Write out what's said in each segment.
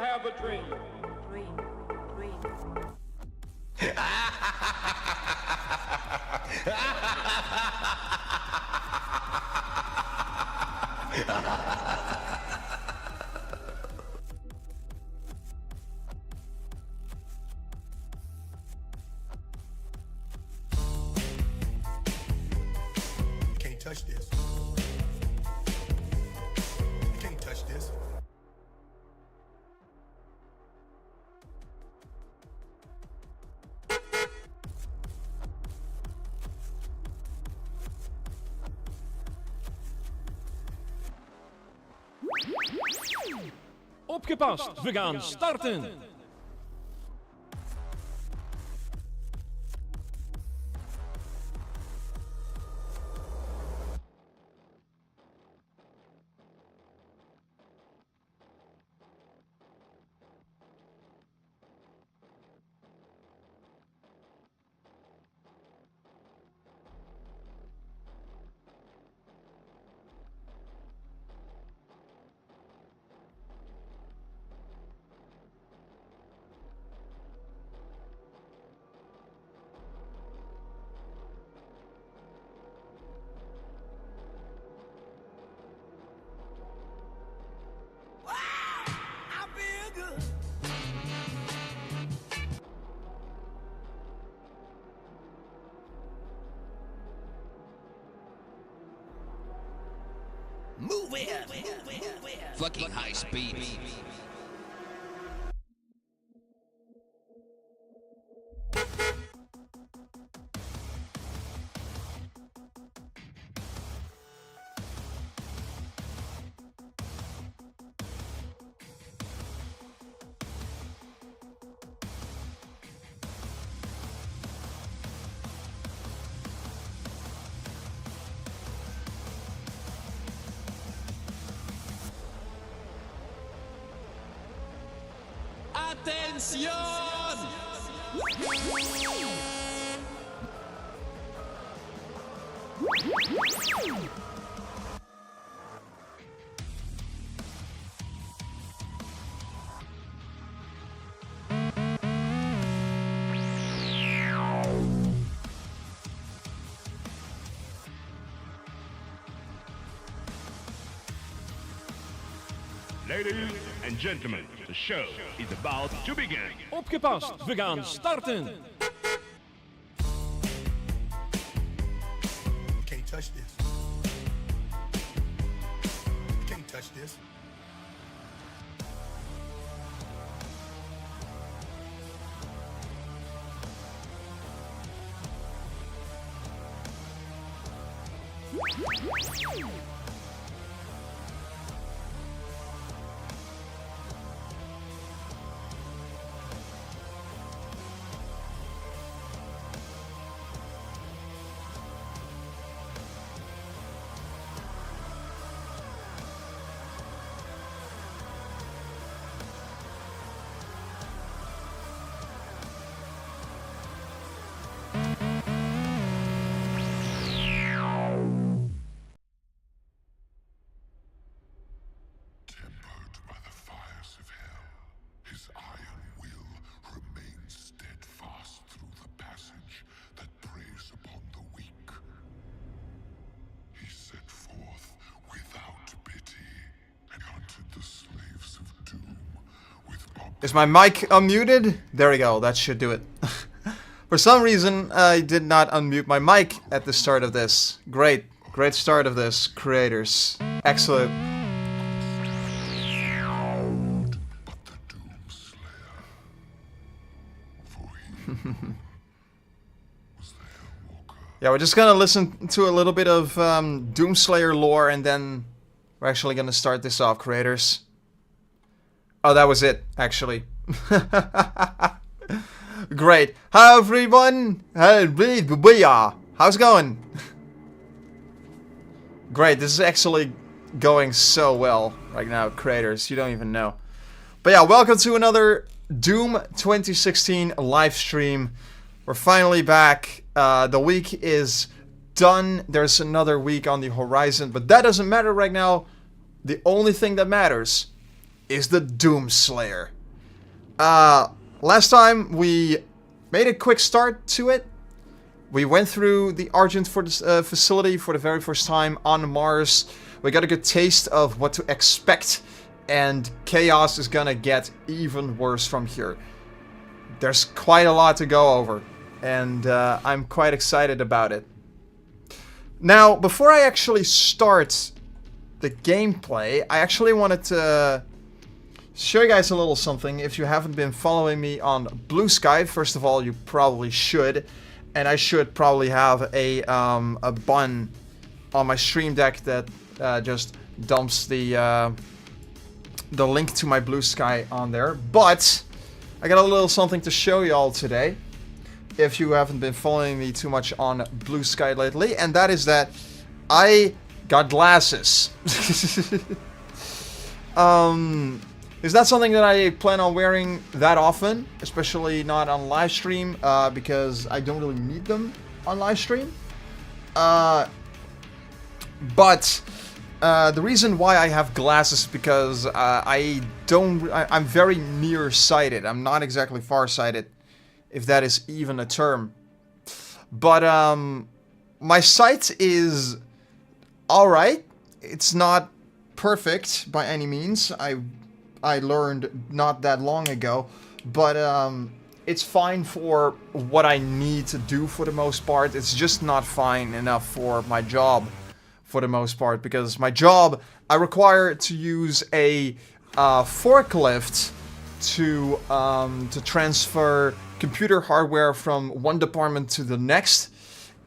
have a dream. Dream. Can't touch this. You can't touch this. Opgepast, we gaan starten! Move it! Fucking high speed. ¡Atención! Ladies and gentlemen, the show is about to begin. Opgepast, we gaan starten! You can't touch this. You can't touch this. Tempered by the fires of hell, his iron will remains steadfast through the passage that preys upon the weak. He set forth without pity and hunted the slaves of doom with Is my mic unmuted? There we go, that should do it. For some reason, I did not unmute my mic at the start of this. Great start of this, creators. Excellent. but the doom slayer. For he was the Hellwalker. Yeah, we're just gonna listen to a little bit of Doomslayer lore and then we're actually gonna start this off, creators. Oh, that was it, actually. Great. Hi, everyone. How's it going? Great, this is actually going so well right now, creators. You don't even know. But yeah, welcome to another Doom 2016 live stream. We're finally back. The week is done. There's another week on the horizon, but that doesn't matter right now. The only thing that matters is the Doomslayer. Last time we made a quick start to it. We went through the Argent for this, facility for the very first time on Mars. We got a good taste of what to expect, and chaos is gonna get even worse from here. There's quite a lot to go over, and I'm quite excited about it. Now, before I actually start the gameplay, I actually wanted to show you guys a little something. If you haven't been following me on Blue Sky, first of all, you probably should. And I should probably have a button on my stream deck that just dumps the link to my Blue Sky on there. But I got a little something to show you all today, if you haven't been following me too much on Blue Sky lately, and that is that I got glasses. It's not something that I plan on wearing that often, especially not on live stream, because I don't really need them on live stream. But the reason why I have glasses is because I'm very nearsighted. I'm not exactly farsighted, if that is even a term. But my sight is alright. It's not perfect by any means. I learned not that long ago, but it's fine for what I need to do for the most part. It's just not fine enough for my job for the most part, because my job, I require to use a forklift to transfer computer hardware from one department to the next,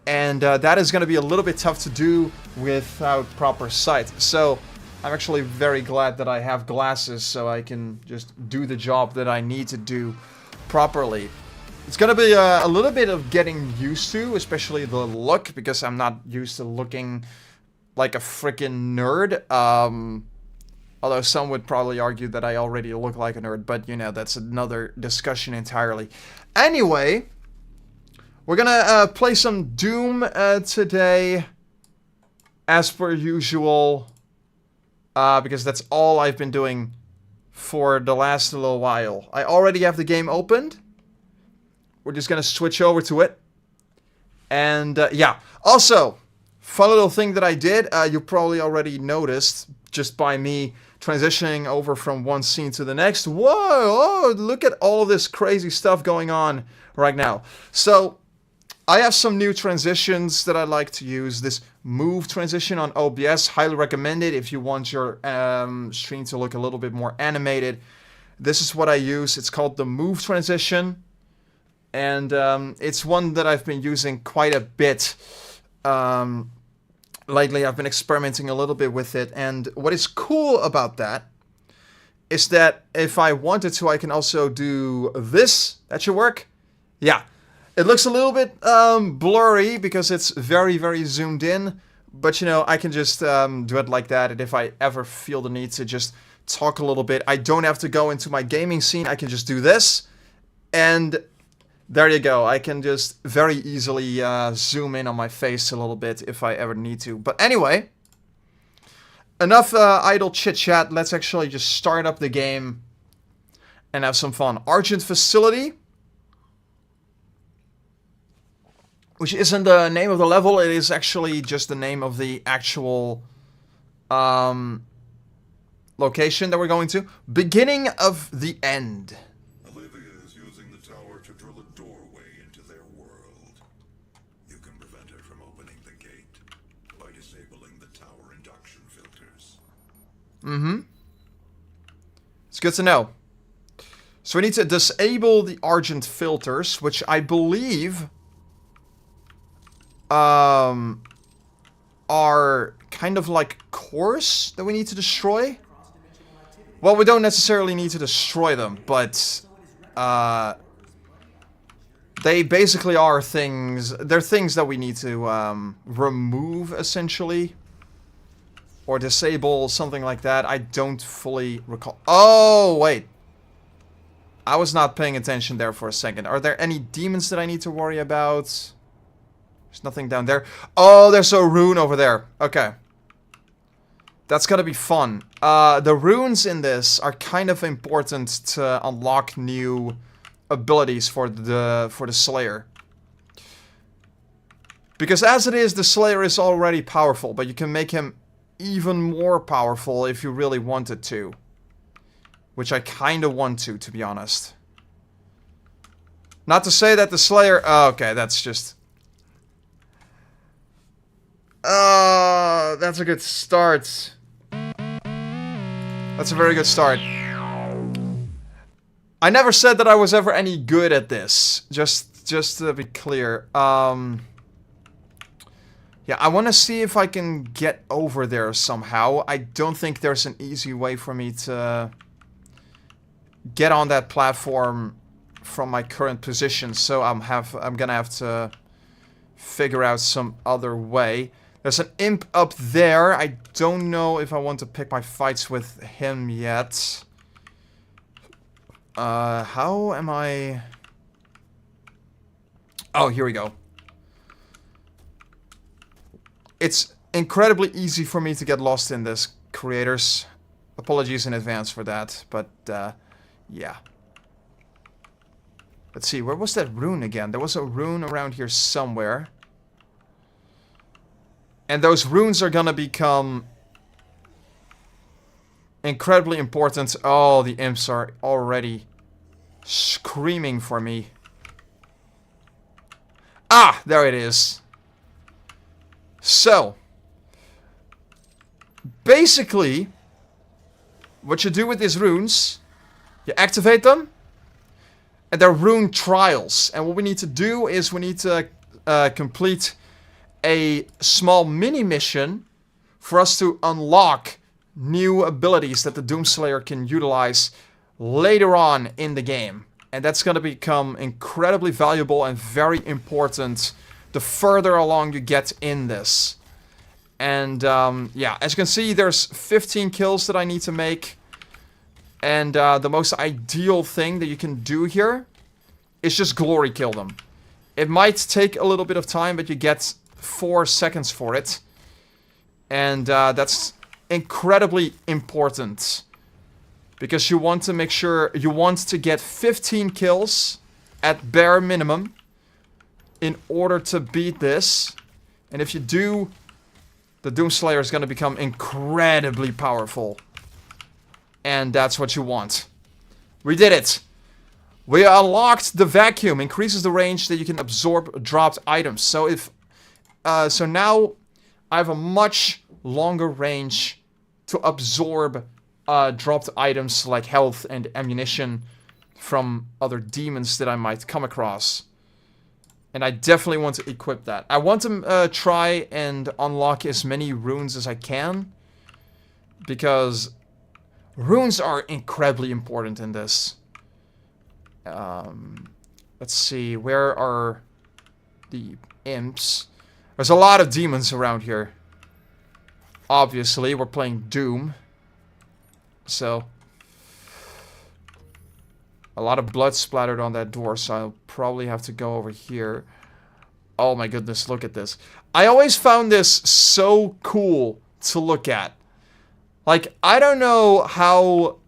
and that is going to be a little bit tough to do without proper sight. So I'm actually very glad that I have glasses, so I can just do the job that I need to do properly. It's gonna be a little bit of getting used to, especially the look, because I'm not used to looking like a freaking nerd. Although some would probably argue that I already look like a nerd, but you know, that's another discussion entirely. Anyway, we're gonna play some Doom today, as per usual. Because that's all I've been doing for the last little while. I already have the game opened. We're just gonna switch over to it. And yeah. Also, fun little thing that I did, you probably already noticed, just by me transitioning over from one scene to the next. Whoa, oh, look at all this crazy stuff going on right now. So, I have some new transitions that I like to use. This move transition on OBS, highly recommended if you want your stream to look a little bit more animated. This is what I use. It's called the move transition, and it's one that I've been using quite a bit lately. I've been experimenting a little bit with it, and what is cool about that is that if I wanted to, I can also do this. That should work. Yeah. It looks a little bit blurry because it's very, very zoomed in. But, you know, I can just do it like that. And if I ever feel the need to just talk a little bit, I don't have to go into my gaming scene. I can just do this. And there you go. I can just very easily zoom in on my face a little bit if I ever need to. But anyway, enough idle chit-chat. Let's actually just start up the game and have some fun. Argent facility, which isn't the name of the level, it is actually just the name of the actual location that we're going to. Beginning of the end. Olivia is using the tower to drill a doorway into their world. You can prevent her from opening the gate by disabling the tower induction filters. Mm-hmm. It's good to know. So we need to disable the Argent filters, which I believe are kind of like cores that we need to destroy. Well, we don't necessarily need to destroy them, but they basically are things. They're things that we need to remove, essentially, or disable, something like that. I don't fully recall. Oh, wait. I was not paying attention there for a second. Are there any demons that I need to worry about? There's nothing down there. Oh, there's a rune over there. Okay. That's gonna be fun. The runes in this are kind of important to unlock new abilities for the Slayer. Because as it is, the Slayer is already powerful, but you can make him even more powerful if you really wanted to. Which I kind of want to be honest. Not to say that the Slayer... Oh, okay, that's just... that's a good start. That's a very good start. I never said that I was ever any good at this. Just to be clear. Yeah, I want to see if I can get over there somehow. I don't think there's an easy way for me to get on that platform from my current position. So I'm gonna have to figure out some other way. There's an imp up there. I don't know if I want to pick my fights with him yet. How am I... Oh, here we go. It's incredibly easy for me to get lost in this, creators. Apologies in advance for that, but, yeah. Let's see, where was that rune again? There was a rune around here somewhere. And those runes are gonna become incredibly important. Oh, the imps are already screaming for me. Ah, there it is. So, basically, what you do with these runes, you activate them, and they're rune trials. And what we need to do is we need to complete a small mini mission for us to unlock new abilities that the Doomslayer can utilize later on in the game. And that's going to become incredibly valuable and very important the further along you get in this. And yeah, as you can see, there's 15 kills that I need to make. And the most ideal thing that you can do here is just glory kill them. It might take a little bit of time, but you get 4 seconds for it. And that's incredibly important. Because you want to make sure, you want to get 15 kills at bare minimum in order to beat this. And if you do, the Doomslayer is going to become incredibly powerful. And that's what you want. We did it! We unlocked the vacuum, increases the range that you can absorb dropped items. So if so now I have a much longer range to absorb dropped items like health and ammunition from other demons that I might come across. And I definitely want to equip that. I want to try and unlock as many runes as I can. Because runes are incredibly important in this. Let's see, where are the imps? There's a lot of demons around here. Obviously, we're playing Doom. So, a lot of blood splattered on that door, so I'll probably have to go over here. Oh my goodness, look at this. I always found this so cool to look at. Like, I don't know how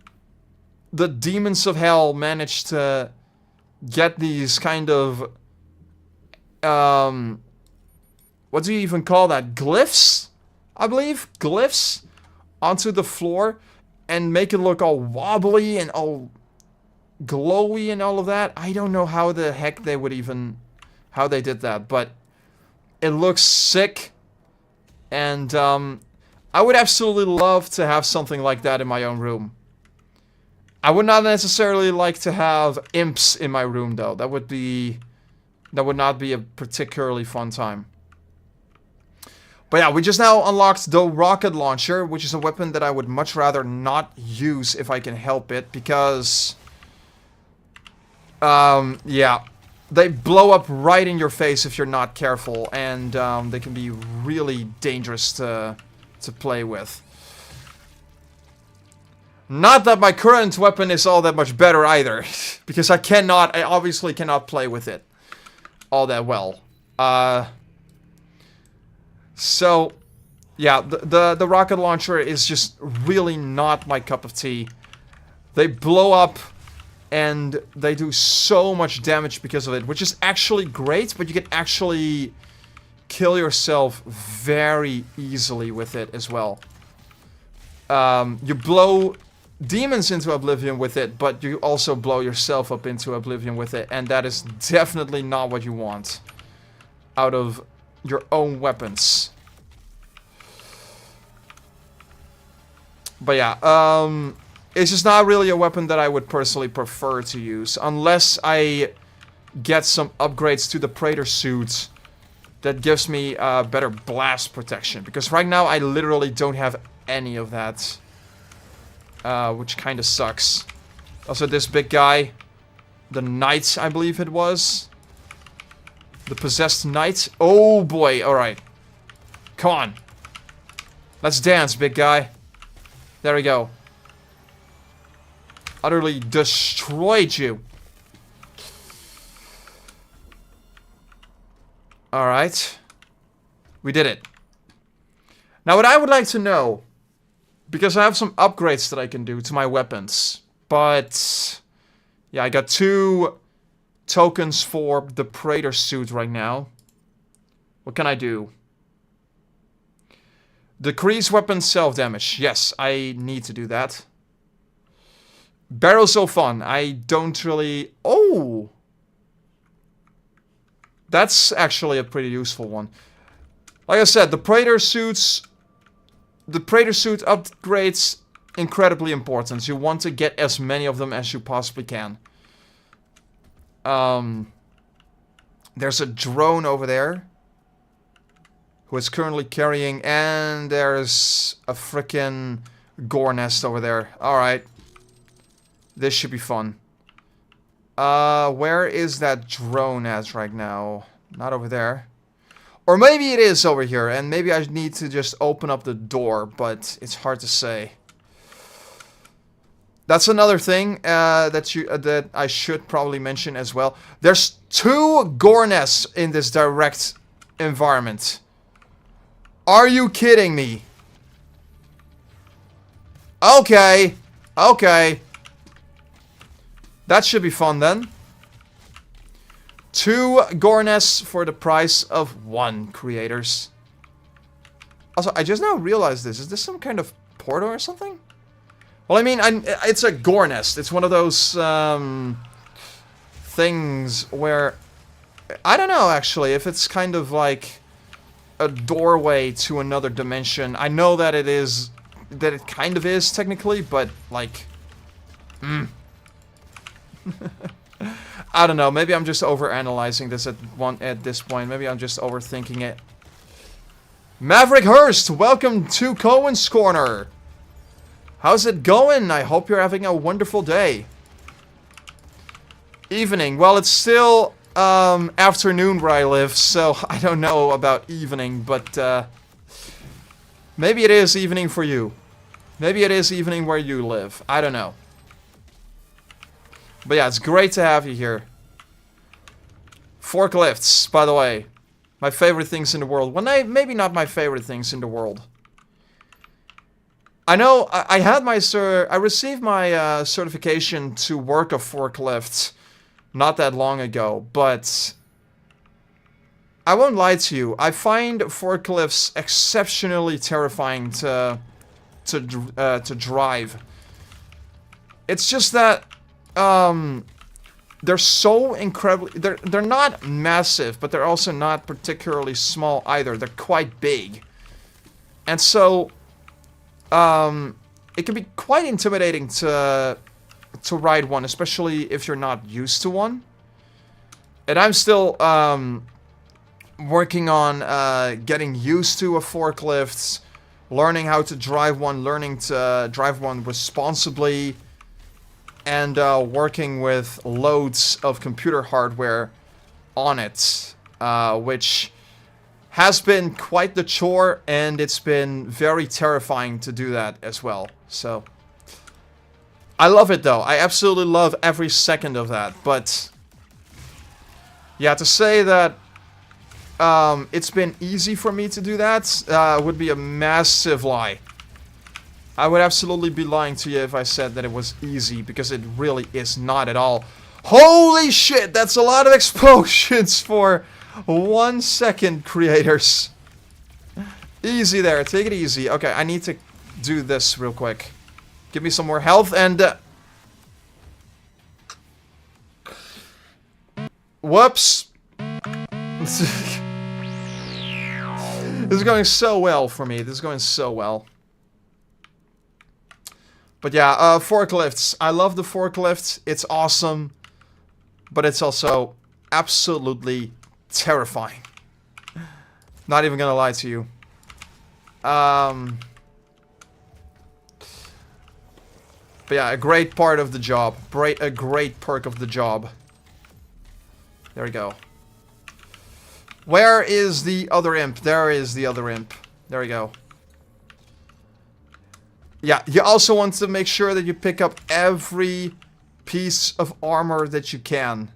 the demons of hell managed to get these kind of, what do you even call that? Glyphs? I believe? Glyphs? Onto the floor and make it look all wobbly and all glowy and all of that. I don't know how the heck they would even, how they did that, but it looks sick. And, I would absolutely love to have something like that in my own room. I would not necessarily like to have imps in my room, though. That would not be a particularly fun time. But yeah, we just now unlocked the rocket launcher, which is a weapon that I would much rather not use if I can help it, because yeah, they blow up right in your face if you're not careful, and they can be really dangerous to play with. Not that my current weapon is all that much better either, because I obviously cannot play with it all that well. So, yeah, the rocket launcher is just really not my cup of tea. They blow up and they do so much damage because of it, which is actually great, but you can actually kill yourself very easily with it as well. You blow demons into oblivion with it, but you also blow yourself up into oblivion with it, and that is definitely not what you want out of your own weapons. But yeah, it's just not really a weapon that I would personally prefer to use, unless I get some upgrades to the Praetor suit that gives me better blast protection. Because right now I literally don't have any of that, which kind of sucks. Also, this big guy, the Knight, I believe it was. The Possessed Knight. Oh boy, alright. Come on. Let's dance, big guy. There we go. Utterly destroyed you. Alright. We did it. Now what I would like to know, because I have some upgrades that I can do to my weapons, but yeah, I got 2 tokens for the Praetor suit right now. What can I do? Decrease weapon self-damage. Yes, I need to do that. Barrels of Fun. I don't really... Oh! That's actually a pretty useful one. Like I said, the Praetor suits... The Praetor suit upgrades incredibly important. You want to get as many of them as you possibly can. There's a drone over there who is currently carrying, and there's a frickin' gore nest over there. Alright. This should be fun. Where is that drone at right now? Not over there. Or maybe it is over here, and maybe I need to just open up the door, but it's hard to say. That's another thing that I should probably mention as well. There's 2 gore nests in this direct environment. Are you kidding me? Okay. Okay. That should be fun then. 2 gore nests for the price of 1, creators. Also, I just now realized this. Is this some kind of portal or something? Well, I mean, it's a gore nest. It's one of those things where... I don't know, actually, if it's kind of like a doorway to another dimension. I know that it is... that it kind of is, technically, but, like... I don't know, maybe I'm just overanalyzing this at this point. Maybe I'm just overthinking it. Maverick Hurst, welcome to Koen's Corner. How's it going? I hope you're having a wonderful day. Evening. Well, it's still afternoon where I live, so I don't know about evening, but maybe it is evening for you. Maybe it is evening where you live. I don't know. But yeah, it's great to have you here. Forklifts, by the way. My favorite things in the world. Well, maybe not my favorite things in the world. I know I had my I received my certification to work a forklift not that long ago, but I won't lie to you. I find forklifts exceptionally terrifying to drive. It's just that they're so incredibly... They're not massive, but they're also not particularly small either. They're quite big. And so... it can be quite intimidating to ride one, especially if you're not used to one. And I'm still working on getting used to a forklift, learning how to drive one, learning to drive one responsibly, and working with loads of computer hardware on it, which has been quite the chore, and it's been very terrifying to do that as well. So, I love it though. I absolutely love every second of that. But, yeah, to say that it's been easy for me to do that would be a massive lie. I would absolutely be lying to you if I said that it was easy, because it really is not at all. Holy shit, that's a lot of explosions for 1 second, creators. Easy there, take it easy. Okay, I need to do this real quick. Give me some more health and... whoops. This is going so well for me. This is going so well. But yeah, forklifts. I love the forklift. It's awesome. But it's also absolutely terrifying. Not even gonna lie to you. But yeah, a great part of the job. A great perk of the job. There we go. Where is the other imp? There is the other imp. There we go. Yeah, you also want to make sure that you pick up every piece of armor that you can.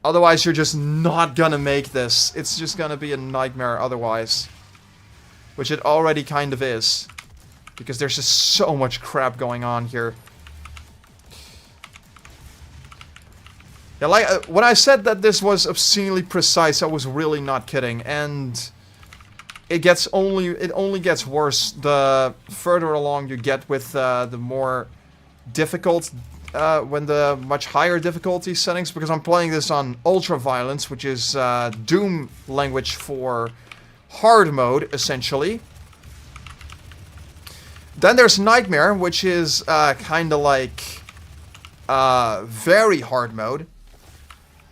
Otherwise, you're just not gonna make this. It's just gonna be a nightmare otherwise. Which it already kind of is. Because there's just so much crap going on here. Yeah, like, when I said that this was obscenely precise, I was really not kidding. And... it only gets worse the further along you get with the more difficult, when the much higher difficulty settings, because I'm playing this on ultra violence, which is Doom language for hard mode, essentially. Then there's Nightmare, which is kind of like very hard mode.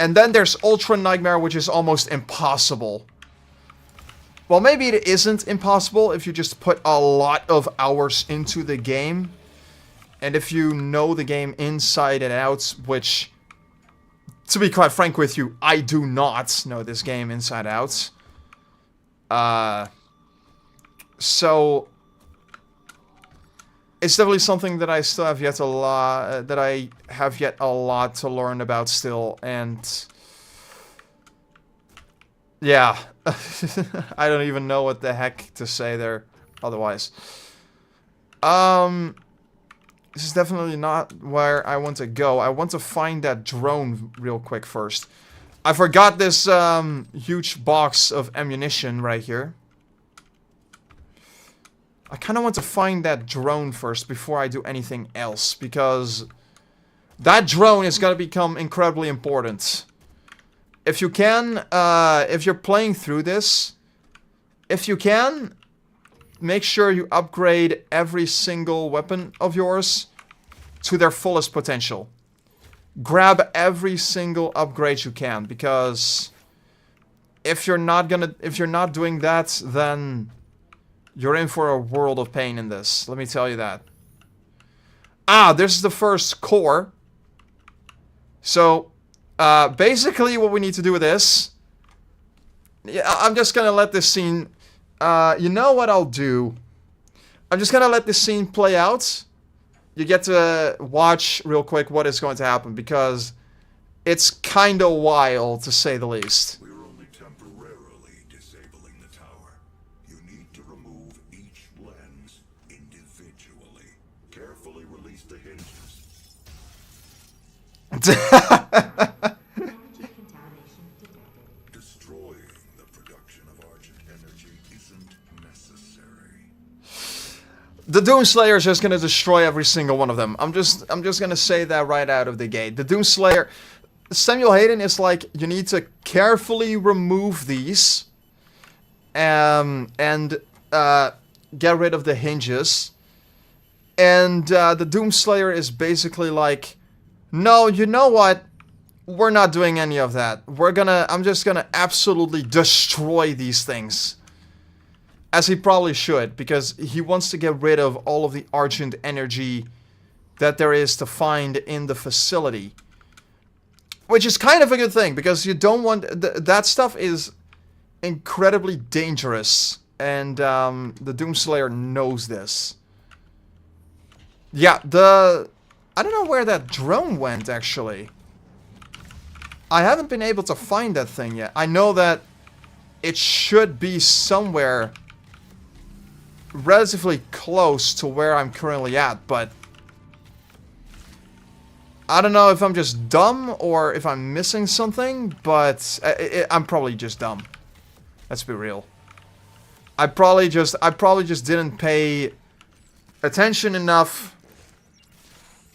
And then there's Ultra Nightmare, which is almost impossible. Well, maybe it isn't impossible if you just put a lot of hours into the game. And if you know the game inside and out, which, to be quite frank with you, I do not know this game inside out. So, it's definitely something that I still have yet a lot, a lot to learn about still, and... yeah. I don't even know what the heck to say there otherwise. This is definitely not where I want to go. I want to find that drone real quick first. I forgot this huge box of ammunition right here. I kind of want to find that drone first before I do anything else, because that drone is going to become incredibly important. If you can, if you're playing through this, if you can, make sure you upgrade every single weapon of yours to their fullest potential. Grab every single upgrade you can, because if you're not doing that, then you're in for a world of pain in this. Let me tell you that. Ah, this is the first core. So, basically what we need to do with this... yeah, I'm just gonna let this scene... you know what I'll do? I'm just gonna let this scene play out. You get to watch real quick what is going to happen, because it's kinda wild, to say the least. We're only temporarily disabling the tower. You need to remove each lens individually. Carefully release the hinges. Destroying the production of Argent energy isn't necessary. The Doomslayer is just gonna destroy every single one of them. I'm just gonna say that right out of the gate. The Doomslayer... Samuel Hayden is like, you need to carefully remove these. And get rid of the hinges. And the Doomslayer is basically like... no, you know what? We're not doing any of that. I'm just gonna absolutely destroy these things. As he probably should, because he wants to get rid of all of the Argent energy that there is to find in the facility. Which is kind of a good thing, because you don't want... that stuff is incredibly dangerous. And the Doomslayer knows this. Yeah, I don't know where that drone went, actually. I haven't been able to find that thing yet. I know that it should be somewhere relatively close to where I'm currently at, but I don't know if I'm just dumb or if I'm missing something, but I'm probably just dumb. Let's be real. I probably just didn't pay attention enough,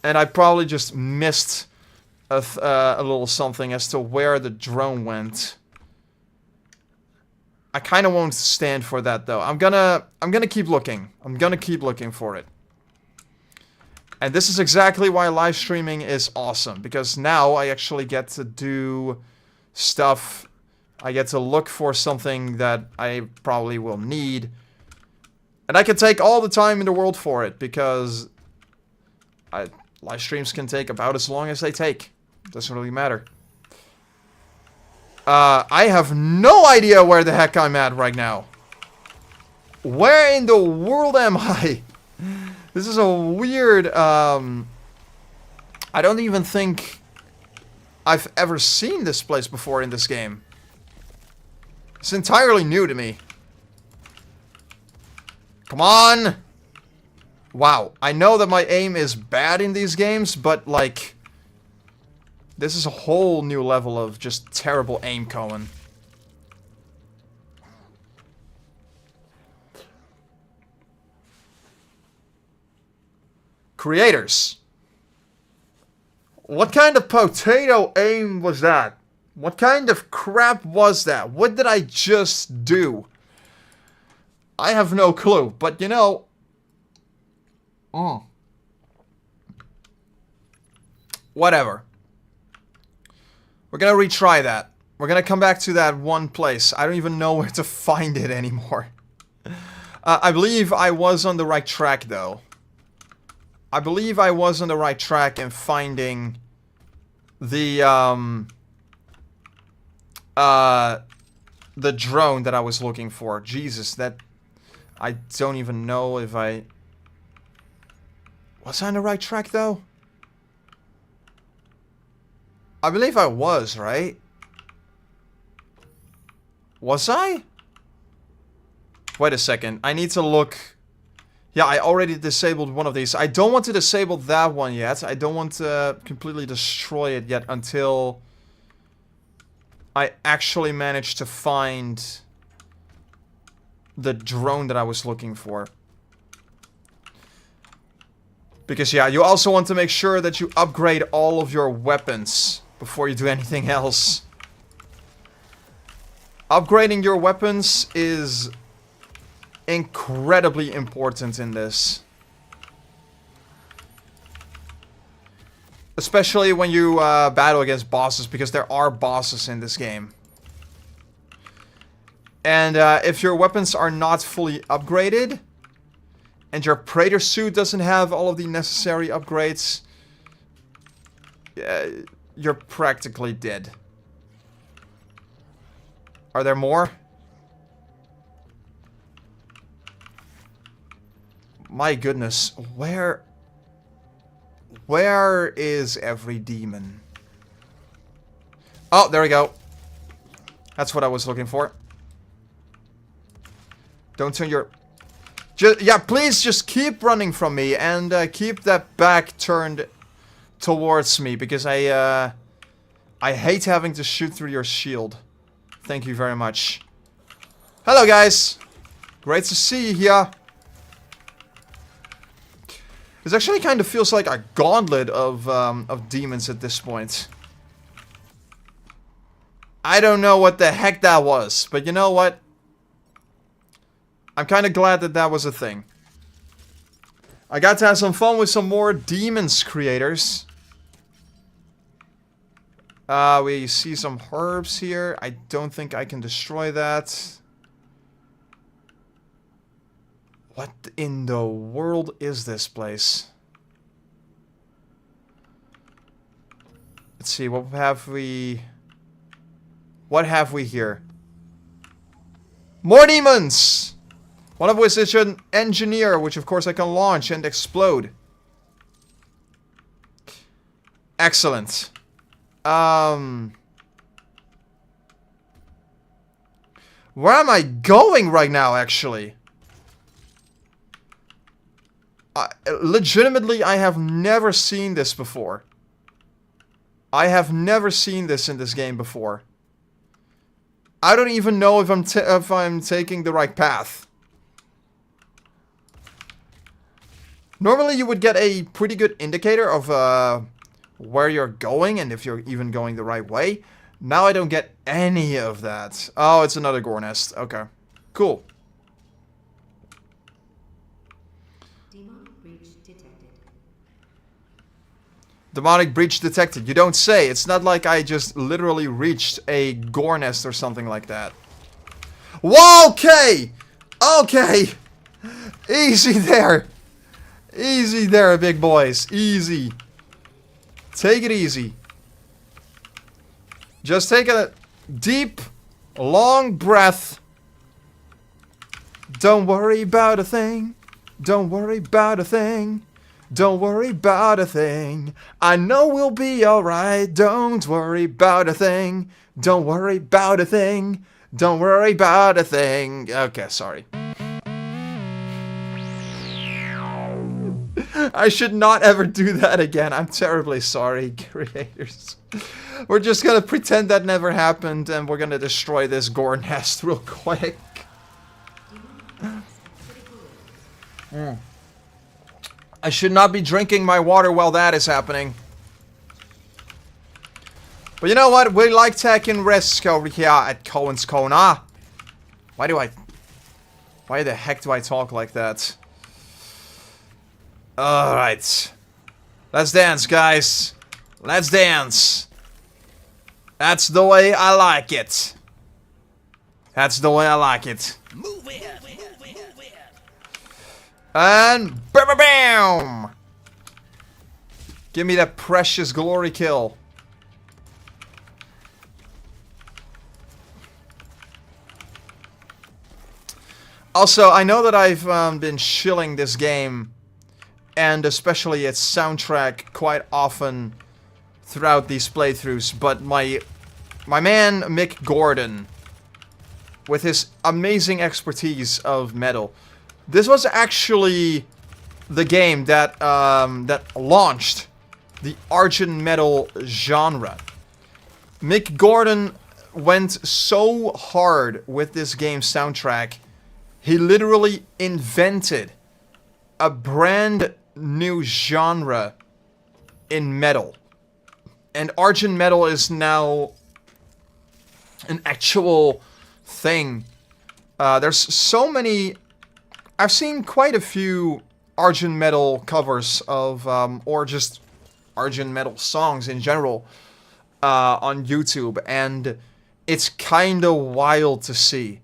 and I probably just missed a little something as to where the drone went. I kind of won't stand for that though. I'm gonna keep looking. I'm gonna keep looking for it. And this is exactly why live streaming is awesome, because now I actually get to do stuff. I get to look for something that I probably will need. And I can take all the time in the world for it, because live streams can take about as long as they take. Doesn't really matter. I have no idea where the heck I'm at right now. Where in the world am I? This is a weird, I don't even think I've ever seen this place before in this game. It's entirely new to me. Come on! Wow, I know that my aim is bad in these games, but like, this is a whole new level of just terrible aim, Koen. Creators. What kind of potato aim was that? What kind of crap was that? What did I just do? I have no clue, but you know... Whatever. We're gonna retry that. We're gonna come back to that one place. I don't even know where to find it anymore. I believe I was on the right track, though. I believe I was on the right track in finding the drone that I was looking for. Jesus, that... I don't even know if I... Was I on the right track, though? I believe I was, right? Was I? Wait a second. I need to look... Yeah, I already disabled one of these. I don't want to disable that one yet. I don't want to completely destroy it yet until I actually manage to find the drone that I was looking for. Because, yeah, you also want to make sure that you upgrade all of your weapons before you do anything else. Upgrading your weapons is incredibly important in this. Especially when you battle against bosses, because there are bosses in this game. And if your weapons are not fully upgraded, and your Praetor suit doesn't have all of the necessary upgrades, you're practically dead. Are there more? My goodness, where is every demon? Oh, there we go. That's what I was looking for. Don't turn your... yeah, please just keep running from me and keep that back turned towards me, because I hate having to shoot through your shield. Thank you very much. Hello, guys. Great to see you here. This actually kind of feels like a gauntlet of demons at this point. I don't know what the heck that was, but you know what? I'm kind of glad that that was a thing. I got to have some fun with some more demons, creators. We see some herbs here. I don't think I can destroy that. What in the world is this place? Let's see, what have we... What have we here? More demons! One of which is an engineer, which of course I can launch and explode. Excellent. Where am I going right now, actually? Legitimately, I have never seen this before. I have never seen this in this game before. I don't even know if I'm taking the right path. Normally, you would get a pretty good indicator of where you're going and if you're even going the right way. Now I don't get any of that. Oh, it's another gore nest. Okay. Cool. Demonic breach detected. You don't say. It's not like I just literally reached a gore nest or something like that. Whoa, okay! Okay! Easy there! Easy there, big boys. Easy. Take it easy. Just take a deep, long breath. Don't worry about a thing. Don't worry about a thing. Don't worry about a thing. I know we'll be alright. Don't worry about a thing. Don't worry about a thing. Don't worry about a thing. Okay, sorry. I should not ever do that again. I'm terribly sorry, creators. We're just gonna pretend that never happened and we're gonna destroy this gore nest real quick. I should not be drinking my water while that is happening. But you know what? We like taking risks over here at Koen's Kona. Why the heck do I talk like that? Alright. Let's dance, guys. Let's dance. That's the way I like it. That's the way I like it. Move it. And bam, bam, bam! Give me that precious glory kill. Also, I know that I've been shilling this game, and especially its soundtrack, quite often throughout these playthroughs, but my man Mick Gordon, with his amazing expertise of metal, this was actually the game that that launched the Argent metal genre. Mick Gordon went so hard with this game's soundtrack, he literally invented a brand new genre in metal. And Argent metal is now an actual thing. There's so many... I've seen quite a few Argent metal covers of, or just Argent metal songs in general, on YouTube, and it's kinda wild to see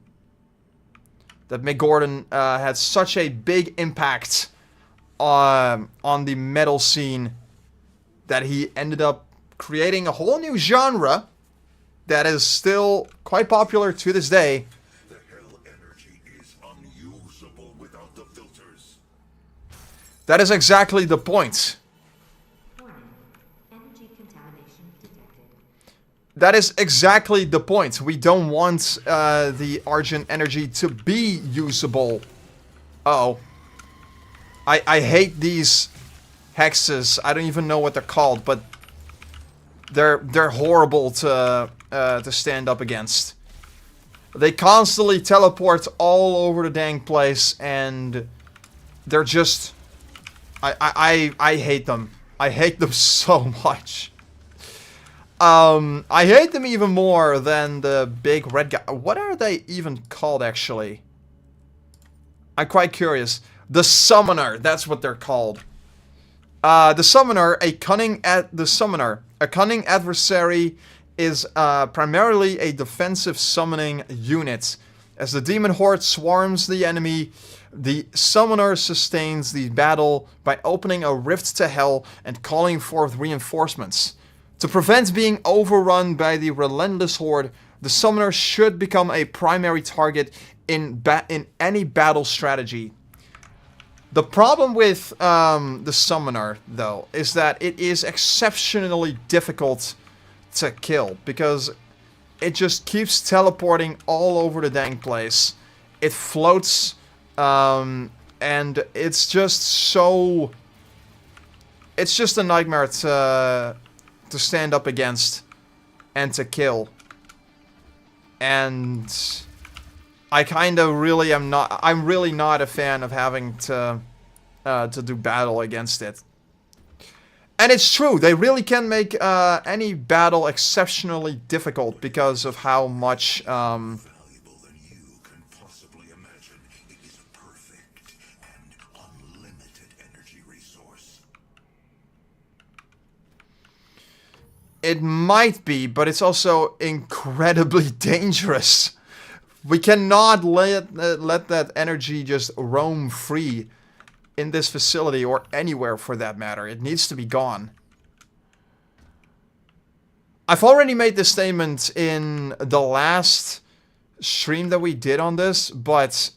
that Mick Gordon had such a big impact on the metal scene that he ended up creating a whole new genre that is still quite popular to this day. The hell energy is unusable without the filters. That is exactly the point. Energy contamination detected. That is exactly the point. We don't want the Argent energy to be usable. Uh-oh. I hate these hexes. I don't even know what they're called, but they're horrible to stand up against. They constantly teleport all over the dang place, and they're just... I hate them. I hate them so much. I hate them even more than the big red guy. What are they even called, actually? I'm quite curious. The Summoner, that's what they're called. The Summoner, a cunning adversary, is primarily a defensive summoning unit. As the demon horde swarms the enemy, the Summoner sustains the battle by opening a rift to hell and calling forth reinforcements. To prevent being overrun by the relentless horde, the Summoner should become a primary target in any battle strategy. The problem with the Summoner, though, is that it is exceptionally difficult to kill, because it just keeps teleporting all over the dang place. It floats, and it's just so... It's just a nightmare to stand up against and to kill. And I kind of really am not... I'm really not a fan of having to do battle against it. And it's true, they really can make any battle exceptionally difficult because of how much... Valuable than you can possibly imagine. It is a perfect and unlimited energy resource. It might be, but it's also incredibly dangerous. We cannot let that energy just roam free in this facility, or anywhere for that matter. It needs to be gone. I've already made this statement in the last stream that we did on this, but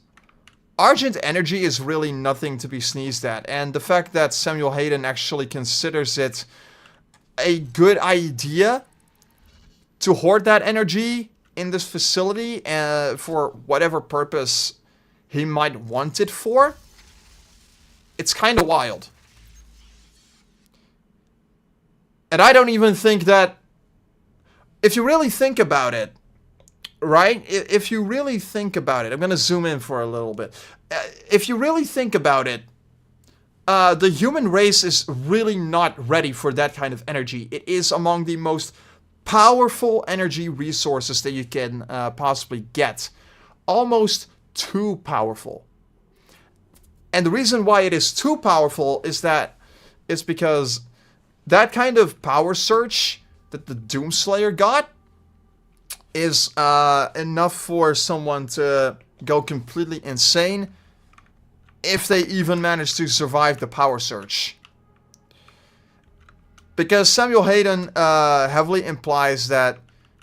Argent energy is really nothing to be sneezed at. And the fact that Samuel Hayden actually considers it a good idea to hoard that energy in this facility for whatever purpose he might want it for, it's kind of wild. And I don't even think that, if you really think about it, right? If you really think about it, I'm going to zoom in for a little bit. If you really think about it, the human race is really not ready for that kind of energy. It is among the most powerful energy resources that you can possibly get. Almost too powerful. And the reason why it is too powerful is because that kind of power surge that the Doomslayer got is enough for someone to go completely insane if they even manage to survive the power surge. Because Samuel Hayden heavily implies that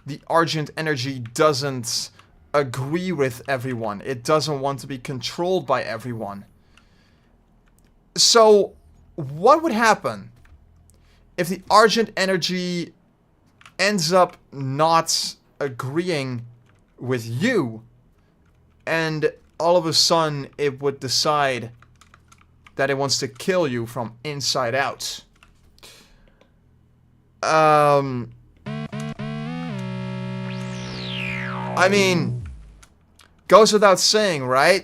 the Argent energy doesn't agree with everyone. It doesn't want to be controlled by everyone. So, what would happen if the Argent energy ends up not agreeing with you, and all of a sudden it would decide that it wants to kill you from inside out? I mean, goes without saying, right?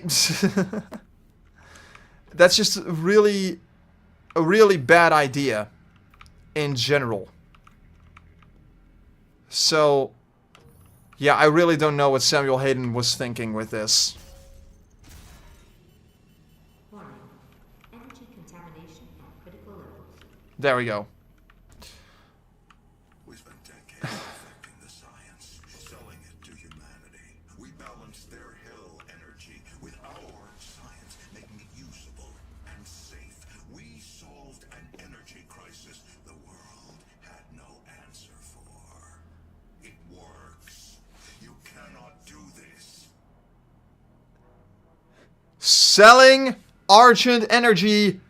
That's just a really bad idea in general. So, yeah, I really don't know what Samuel Hayden was thinking with this. Warning. Energy contamination at critical levels. There we go. We spent decades perfecting the science, selling it to humanity. We balanced their hell energy with our science, making it usable and safe. We solved an energy crisis the world had no answer for. It works. You cannot do this. Selling Argent energy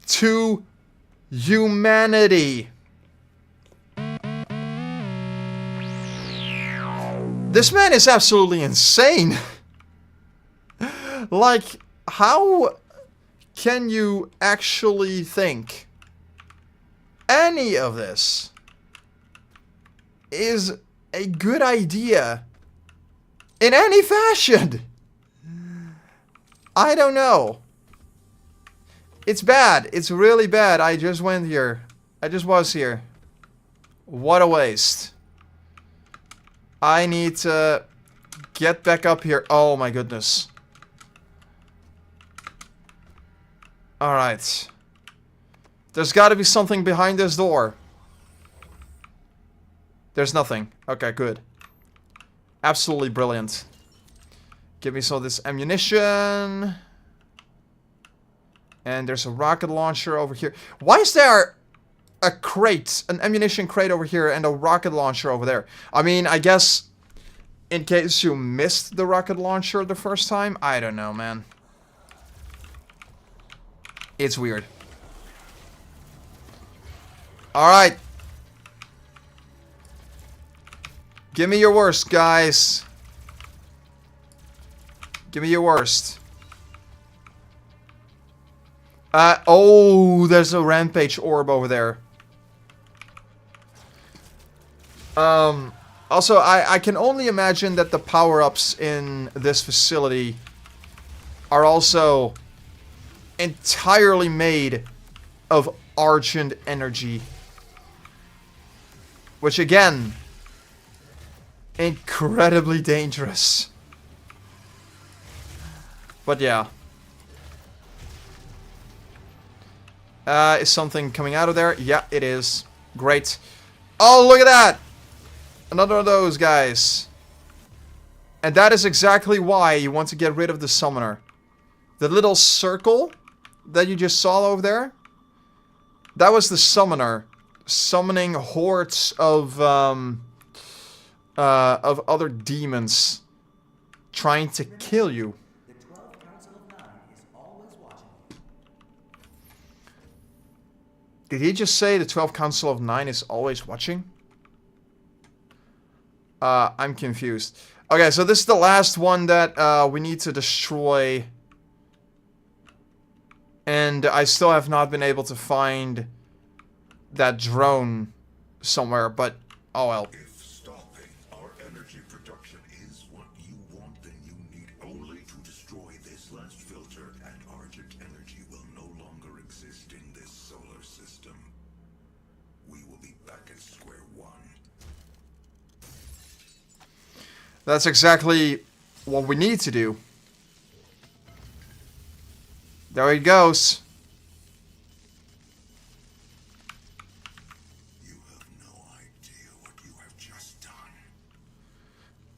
to humanity. This man is absolutely insane. Like, how can you actually think any of this is a good idea in any fashion? I don't know. It's bad. It's really bad. I just went here. I just was here. What a waste. I need to get back up here. Oh my goodness. Alright. There's got to be something behind this door. There's nothing. Okay, good. Absolutely brilliant. Give me some of this ammunition. And there's a rocket launcher over here. Why is there a crate, an ammunition crate over here and a rocket launcher over there? I mean, I guess in case you missed the rocket launcher the first time. I don't know, man. It's weird. Alright. Give me your worst, guys. Give me your worst. Oh, there's a rampage orb over there. Also, I can only imagine that the power-ups in this facility are also entirely made of Argent energy. Which, again, incredibly dangerous. But yeah. Is something coming out of there? Yeah, it is. Great. Oh, look at that! Another of those guys. And that is exactly why you want to get rid of the summoner. The little circle that you just saw over there, that was the summoner summoning hordes of other demons trying to kill you. Did he just say the 12th Council of Nine is always watching? I'm confused. Okay, so this is the last one that we need to destroy. And I still have not been able to find that drone somewhere, but oh well. If stopping our energy production is what you want, then you need only to destroy this last filter, and Argent energy will no longer exist in this solar system. We will be back at square one. That's exactly what we need to do. There he goes. You have no idea what you have just done.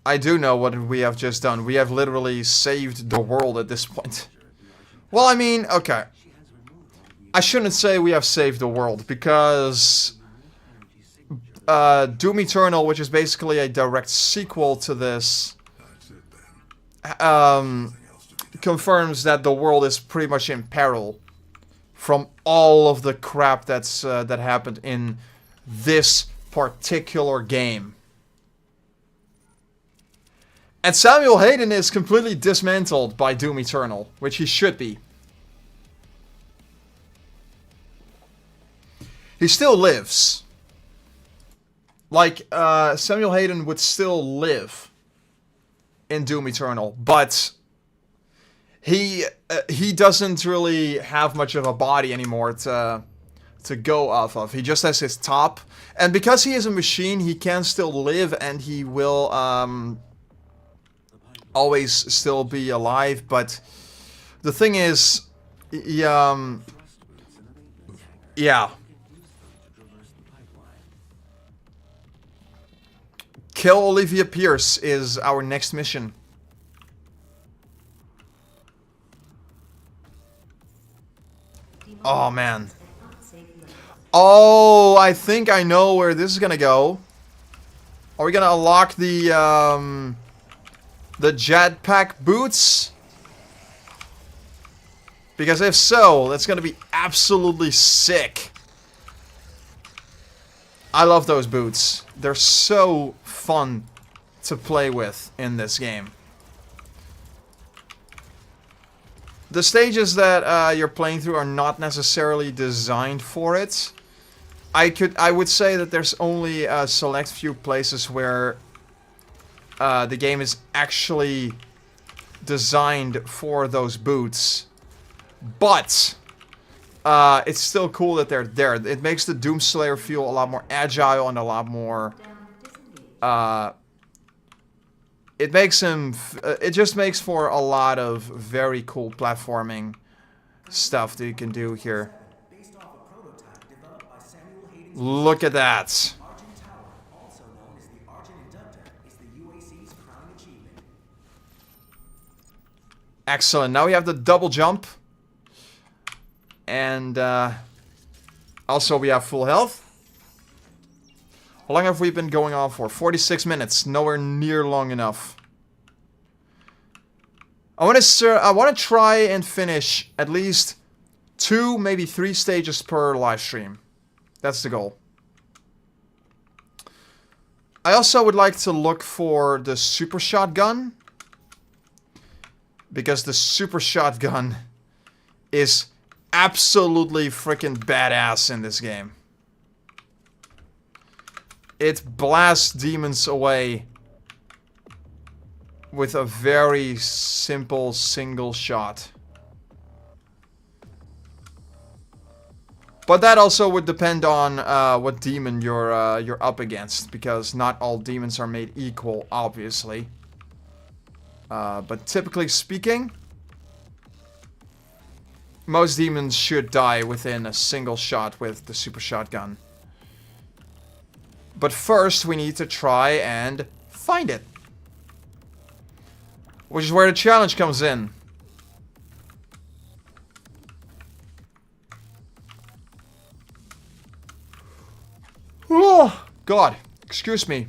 I do know what we have just done. We have literally saved the world at this point. Well, I mean, okay. I shouldn't say we have saved the world, because Doom Eternal, which is basically a direct sequel to this, confirms that the world is pretty much in peril from all of the crap that's that happened in this particular game. And Samuel Hayden is completely dismantled by Doom Eternal, which he should be. He still lives. Like, Samuel Hayden would still live in Doom Eternal, but he doesn't really have much of a body anymore to go off of. He just has his top, and because he is a machine, he can still live, and he will always still be alive. But the thing is, yeah. Kill Olivia Pierce is our next mission. Oh, man. Oh, I think I know where this is gonna go. Are we gonna unlock the jetpack boots? Because if so, that's gonna be absolutely sick. I love those boots. They're so fun to play with in this game. The stages that you're playing through are not necessarily designed for it. I would say that there's only a select few places where the game is actually designed for those boots. But it's still cool that they're there. It makes the Doomslayer feel a lot more agile and a lot more it makes him it just makes for a lot of very cool platforming stuff that you can do here. Look at that. Excellent. Now we have the double jump. And also we have full health. How long have we been going on for? 46 minutes. Nowhere near long enough. I want to try and finish at least 2, maybe 3 stages per live stream. That's the goal. I also would like to look for the super shotgun. Because the super shotgun is absolutely freaking badass in this game. It blasts demons away with a very simple single shot. But that also would depend on what demon you're up against, because not all demons are made equal, obviously. But typically speaking, most demons should die within a single shot with the super shotgun. But first, we need to try and find it, which is where the challenge comes in. Oh, God. Excuse me.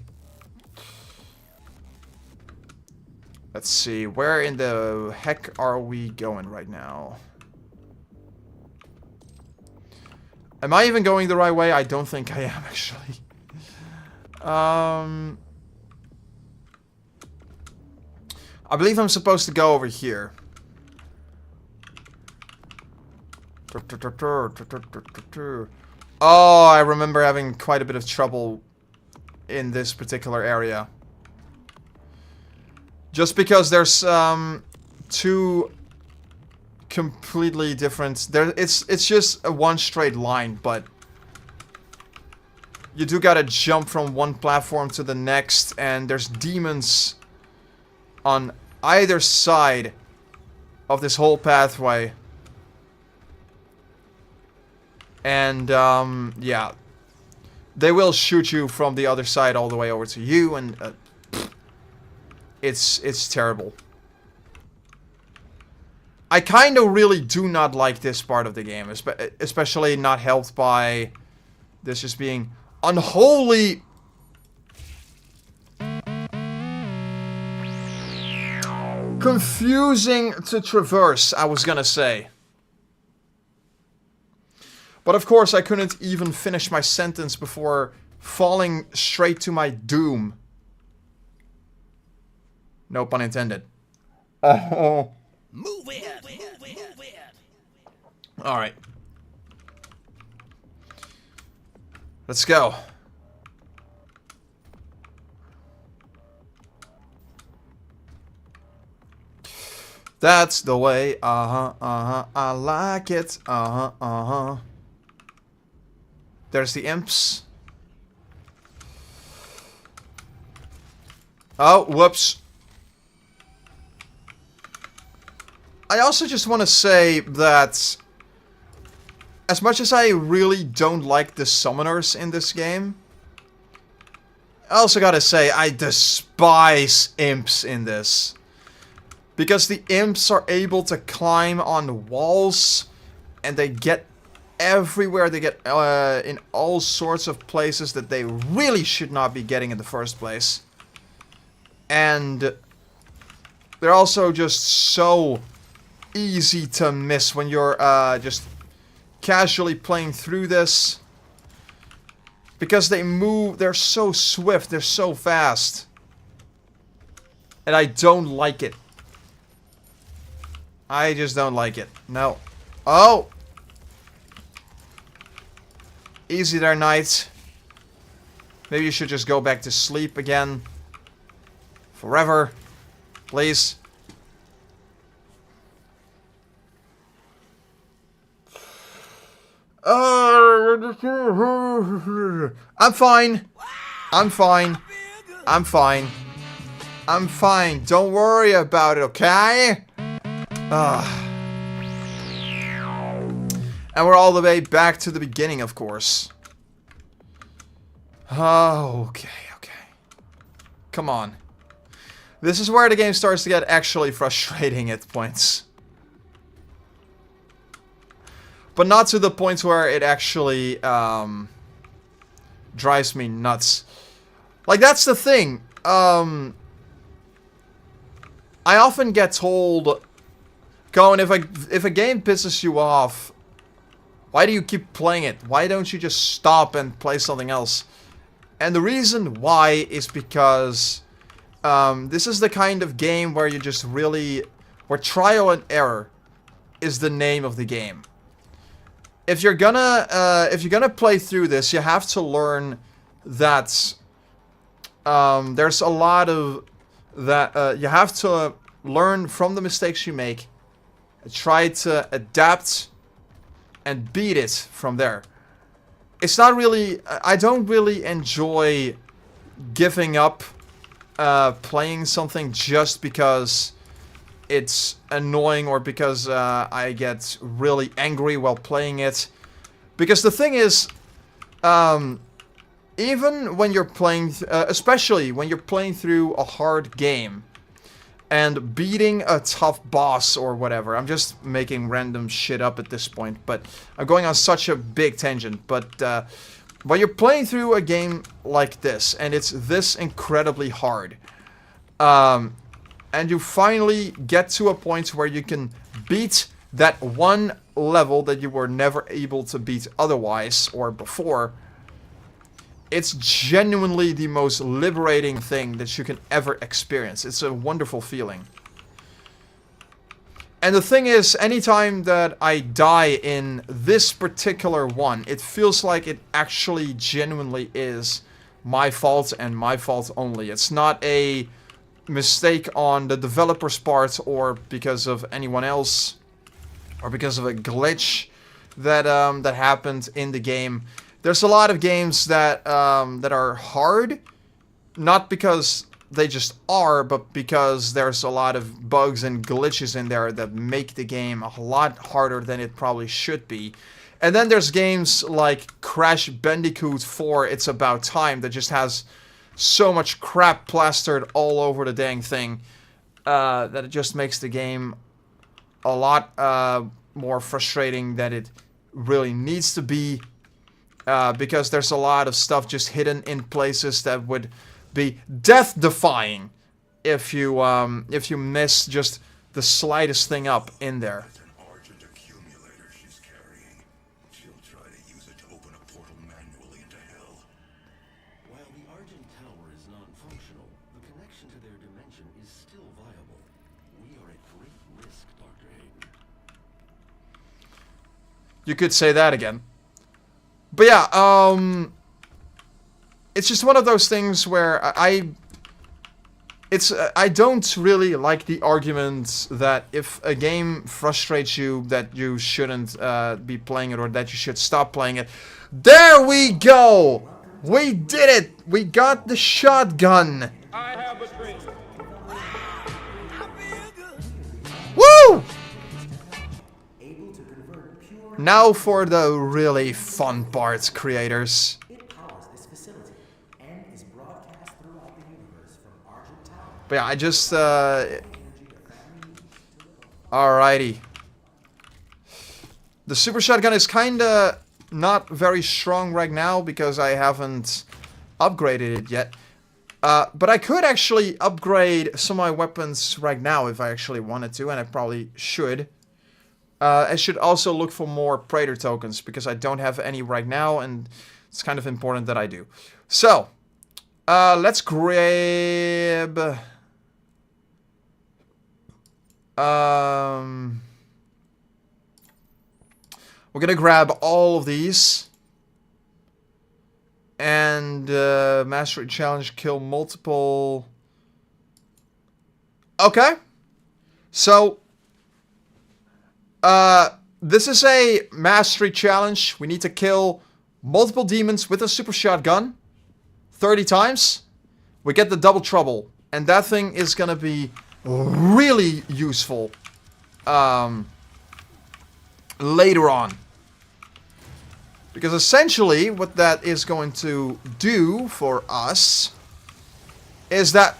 Let's see. Where in the heck are we going right now? Am I even going the right way? I don't think I am, actually. I believe I'm supposed to go over here. Oh, I remember having quite a bit of trouble in this particular area. Just because there's two completely different... It's just a one straight line, but you do gotta jump from one platform to the next, and there's demons on either side of this whole pathway. And, yeah. They will shoot you from the other side all the way over to you, and it's terrible. I kind of really do not like this part of the game, especially not helped by this just being unholy. Confusing to traverse, I was gonna say. But of course, I couldn't even finish my sentence before falling straight to my doom. No pun intended. Move it. Alright. Let's go. That's the way. I like it. There's the imps. Oh, whoops. I also just want to say that as much as I really don't like the summoners in this game, I also gotta say I despise imps in this. Because the imps are able to climb on walls, and they get everywhere. They get in all sorts of places that they really should not be getting in the first place. And they're also just so easy to miss when you're just casually playing through this. Because they move, they're so swift, they're so fast. And I don't like it. I just don't like it. No. Oh! Easy there, knight. Maybe you should just go back to sleep again. Forever. Please. I'm fine. I'm fine. I'm fine. I'm fine. Don't worry about it, okay? And we're all the way back to the beginning, of course. Oh, okay. Come on. This is where the game starts to get actually frustrating at points. But not to the point where it actually drives me nuts. Like, that's the thing. I often get told, Koen, if a game pisses you off, why do you keep playing it? Why don't you just stop and play something else? And the reason why is because this is the kind of game where you just really... where trial and error is the name of the game. If you're gonna play through this, you have to learn that there's a lot of that you have to learn from the mistakes you make, try to adapt, and beat it from there. It's not really... I don't really enjoy giving up playing something just because it's annoying or because I get really angry while playing it. Because the thing is, even when you're playing, especially when you're playing through a hard game and beating a tough boss or whatever, I'm just making random shit up at this point, but I'm going on such a big tangent. But when you're playing through a game like this and it's this incredibly hard, and you finally get to a point where you can beat that one level that you were never able to beat otherwise or before, it's genuinely the most liberating thing that you can ever experience. It's a wonderful feeling. And the thing is, anytime that I die in this particular one, it feels like it actually genuinely is my fault and my fault only. It's not a mistake on the developer's part or because of anyone else or because of a glitch that that happened in the game. There's a lot of games that that are hard, not because they just are, but because there's a lot of bugs and glitches in there that make the game a lot harder than it probably should be. And then there's games like Crash Bandicoot 4 It's About Time that just has so much crap plastered all over the dang thing that it just makes the game a lot more frustrating than it really needs to be, because there's a lot of stuff just hidden in places that would be death-defying if you miss just the slightest thing up in there. An Argent accumulator she's carrying. She'll try to use it to open a portal manually into hell. While the Argent tower is non-functional, the connection to their dimension is still viable. We are at great risk, Dr. Hayden. You could say that again. But yeah, it's just one of those things where I don't really like the argument that if a game frustrates you, that you shouldn't be playing it or that you should stop playing it. There we go! We did it! We got the shotgun! I have a dream. Woo! Now for the really fun parts, creators. It powers this facility and is broadcast throughout the universe from Argent Tower. But yeah, I just, alrighty. The super shotgun is kinda not very strong right now because I haven't upgraded it yet. But I could actually upgrade some of my weapons right now if I actually wanted to, and I probably should. I should also look for more Praetor tokens because I don't have any right now, and it's kind of important that I do. So, let's grab... we're gonna grab all of these. And, Mastery Challenge, kill multiple... Okay. So... this is a mastery challenge. We need to kill multiple demons with a super shotgun 30 times. We get the double trouble. And that thing is gonna be really useful later on. Because essentially what that is going to do for us is that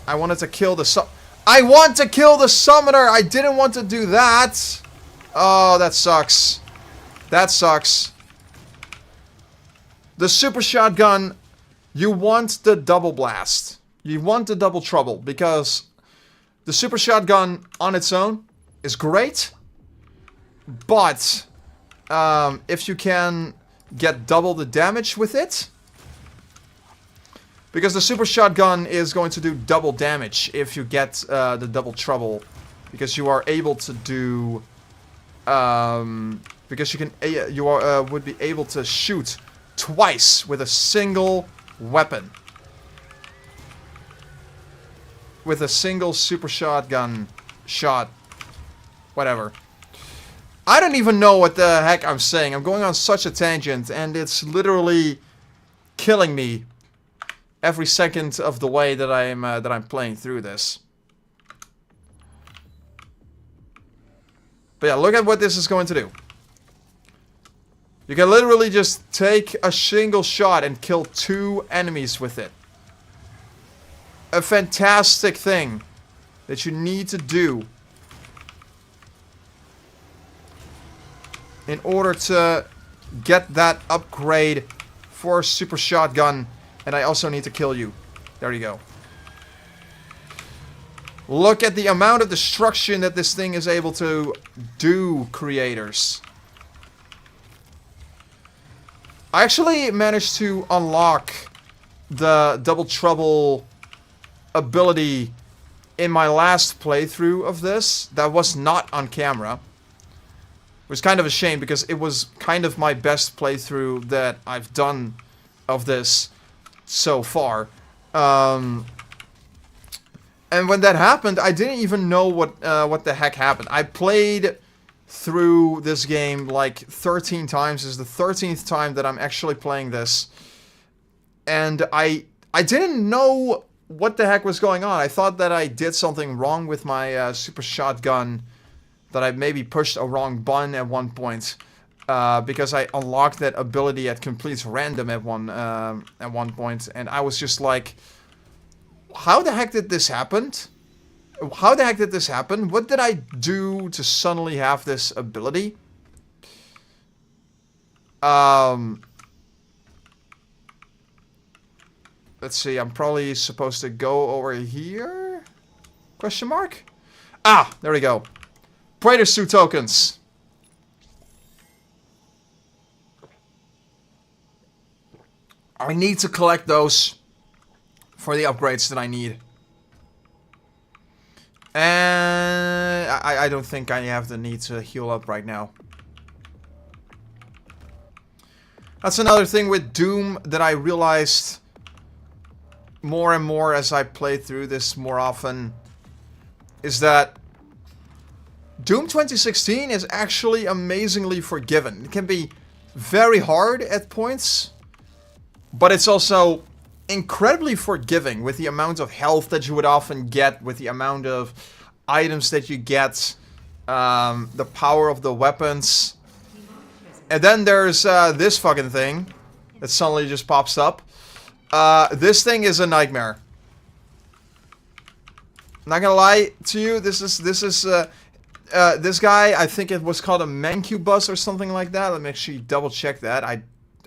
I wanted to kill the I want to kill the summoner! I didn't want to do that! Oh, that sucks. That sucks. The super shotgun, you want the double blast. You want the double trouble, because the super shotgun on its own is great, but if you can get double the damage with it, Because the super shotgun is going to do double damage if you get the double trouble. Because you are able to do... because would be able to shoot twice with a single weapon. With a single super shotgun shot. Whatever. I don't even know what the heck I'm saying. I'm going on such a tangent and it's literally killing me every second of the way that I'm playing through this. But yeah, look at what this is going to do. You can literally just take a single shot and kill 2 enemies with it. A fantastic thing that you need to do in order to get that upgrade for super shotgun. And I also need to kill you. There you go. Look at the amount of destruction that this thing is able to do, creators. I actually managed to unlock the double trouble ability in my last playthrough of this. That was not on camera. It was kind of a shame because it was kind of my best playthrough that I've done of this so far. And when that happened, I didn't even know what the heck happened. I played through this game like 13 times. This is the 13th time that I'm actually playing this. And I didn't know what the heck was going on. I thought that I did something wrong with my super shotgun. That I maybe pushed a wrong button at one point. Because I unlocked that ability at complete random at one point. And I was just like... How the heck did this happen? How the heck did this happen? What did I do to suddenly have this ability? Let's see, I'm probably supposed to go over here? Question mark? Ah, there we go. Praetor suit tokens. I need to collect those for the upgrades that I need. And I don't think I have the need to heal up right now. That's another thing with Doom that I realized more and more as I play through this more often. Is that Doom 2016 is actually amazingly forgiving. It can be very hard at points, but it's also incredibly forgiving with the amount of health that you would often get, with the amount of items that you get, the power of the weapons. And then there's this fucking thing that suddenly just pops up. This thing is a nightmare. I'm not gonna lie to you, this guy, I think it was called a Mancubus or something like that. Let me actually double check that.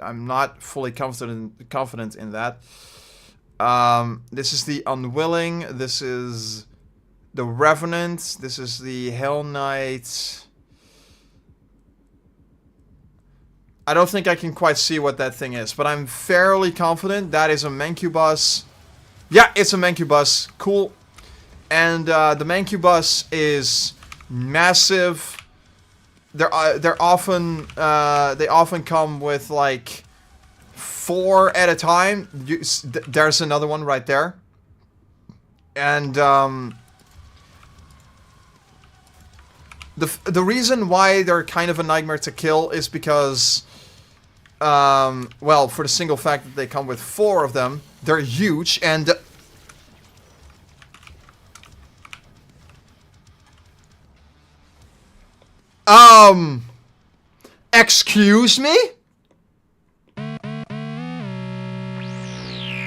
I'm not fully confident in that. This is the Unwilling. This is the Revenant. This is the Hell Knight. I don't think I can quite see what that thing is, but I'm fairly confident that is a Mancubus. Yeah, it's a Mancubus. Cool. And the Mancubus is massive. They often come with like 4 at a time. There's another one right there. And the reason why they're kind of a nightmare to kill is because well, for the single fact that they come with 4 of them, they're huge and excuse me?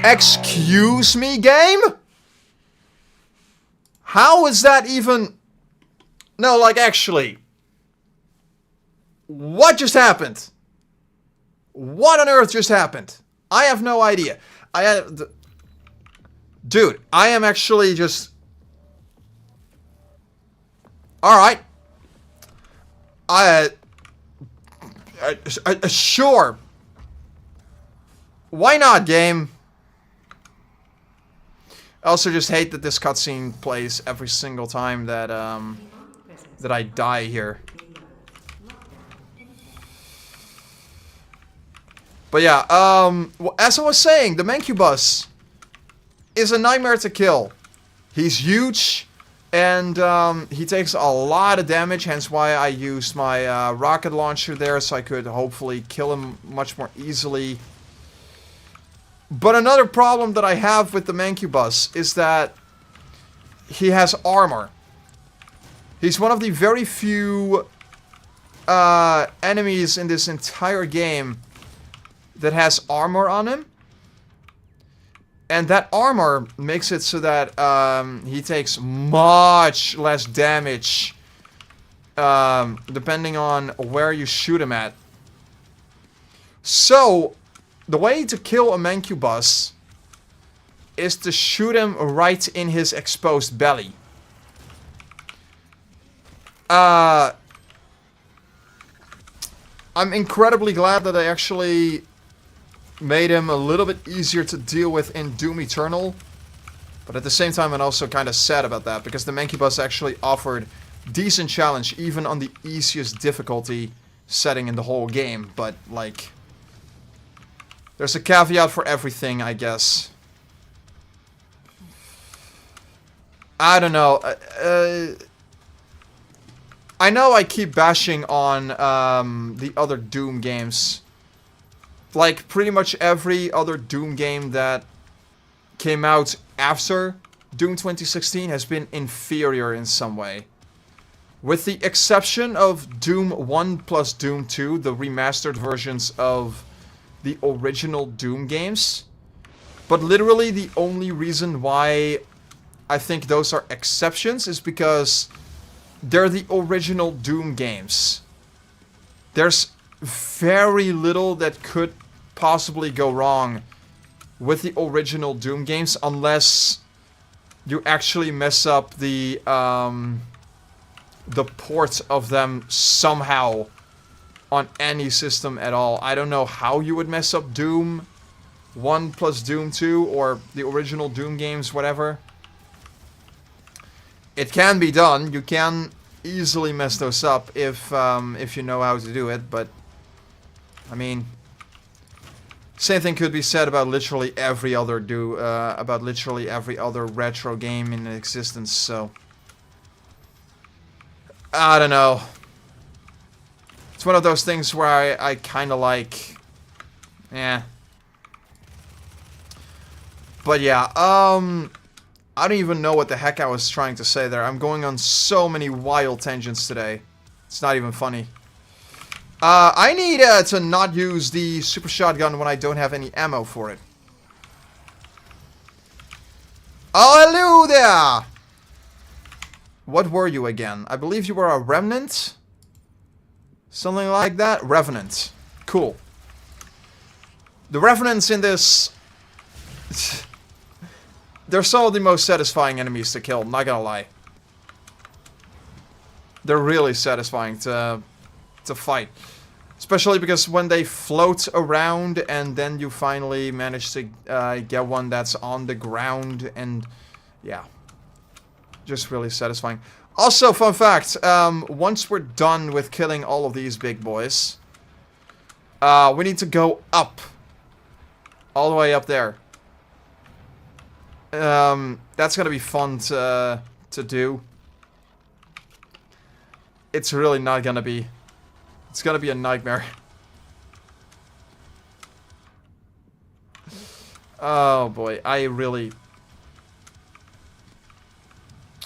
Excuse me, game? How is that even... No, like, actually. What just happened? What on earth just happened? I have no idea. Dude, I am actually just... Alright. Sure. Why not, game? I also just hate that this cutscene plays every single time that that I die here. But yeah, as I was saying, the Mancubus is a nightmare to kill. He's huge, and he takes a lot of damage, hence why I used my rocket launcher there, so I could hopefully kill him much more easily. But another problem that I have with the Mancubus is that he has armor. He's one of the very few enemies in this entire game that has armor on him. And that armor makes it so that he takes much less damage depending on where you shoot him at. So, the way to kill a Mancubus is to shoot him right in his exposed belly. I'm incredibly glad that I actually made him a little bit easier to deal with in Doom Eternal. But at the same time, I'm also kind of sad about that, because the Mancubus actually offered decent challenge, even on the easiest difficulty setting in the whole game. But, like, there's a caveat for everything, I guess. I don't know. I know I keep bashing on the other Doom games. Like, pretty much every other Doom game that came out after Doom 2016 has been inferior in some way. With the exception of Doom 1 plus Doom 2, the remastered versions of the original Doom games. But literally the only reason why I think those are exceptions is because they're the original Doom games. There's very little that could possibly go wrong with the original Doom games unless you actually mess up the port of them somehow on any system at all. I don't know how you would mess up Doom 1 plus Doom 2 or the original Doom games, whatever. It can be done. You can easily mess those up if you know how to do it, but I mean, same thing could be said about literally every other retro game in existence, so I don't know. It's one of those things where I kind of like, yeah. But yeah, I don't even know what the heck I was trying to say there. I'm going on so many wild tangents today. It's not even funny. I need to not use the super shotgun when I don't have any ammo for it. Oh, hello there! What were you again? I believe you were a remnant? Something like that? Revenant. Cool. The Revenants in this... They're some of the most satisfying enemies to kill, not gonna lie. They're really satisfying to fight. Especially because when they float around and then you finally manage to get one that's on the ground, and yeah. Just really satisfying. Also, fun fact, once we're done with killing all of these big boys, we need to go up. All the way up there. That's gonna be fun to do. It's really not gonna be. It's gonna be a nightmare. Oh boy, I really...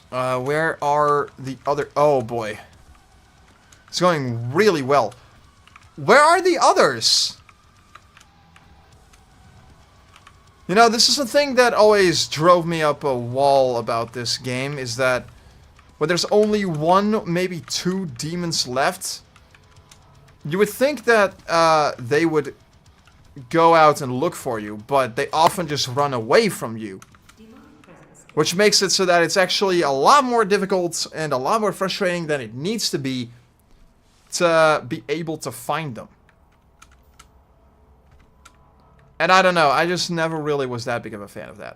where are the other... Oh boy. It's going really well. Where are the others? You know, this is the thing that always drove me up a wall about this game, is that when there's only one, maybe two demons left, you would think that they would go out and look for you, but they often just run away from you. Which makes it so that it's actually a lot more difficult and a lot more frustrating than it needs to be able to find them. And I don't know, I just never really was that big of a fan of that.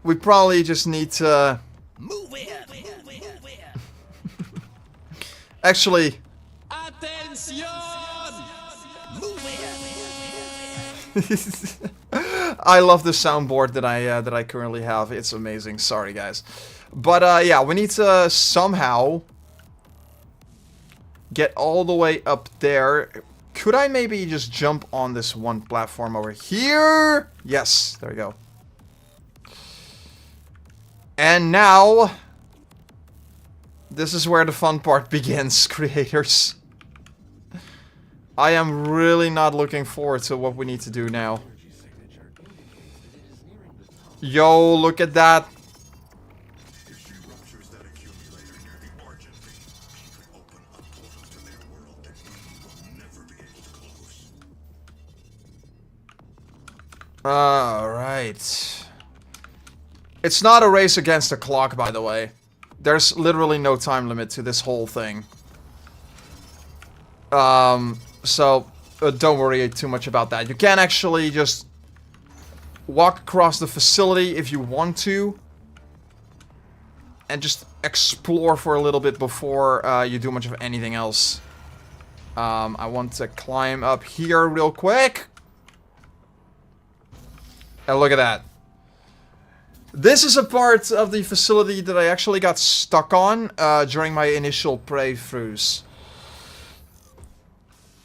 we probably just need to... Move in. Actually... Attention. Move I love the soundboard that I currently have. It's amazing. Sorry, guys. But yeah, we need to somehow get all the way up there. Could I maybe just jump on this one platform over here? Yes, there we go. And now, this is where the fun part begins, creators. I am really not looking forward to what we need to do now. Yo, look at that. If she ruptures that accumulator near the Argent, she could open up portals to their world that we will never be able to close. Alright. It's not a race against the clock, by the way. There's literally no time limit to this whole thing. So don't worry too much about that. You can actually just walk across the facility if you want to. And just explore for a little bit before you do much of anything else. I want to climb up here real quick. And look at that. This is a part of the facility that I actually got stuck on during my initial playthroughs.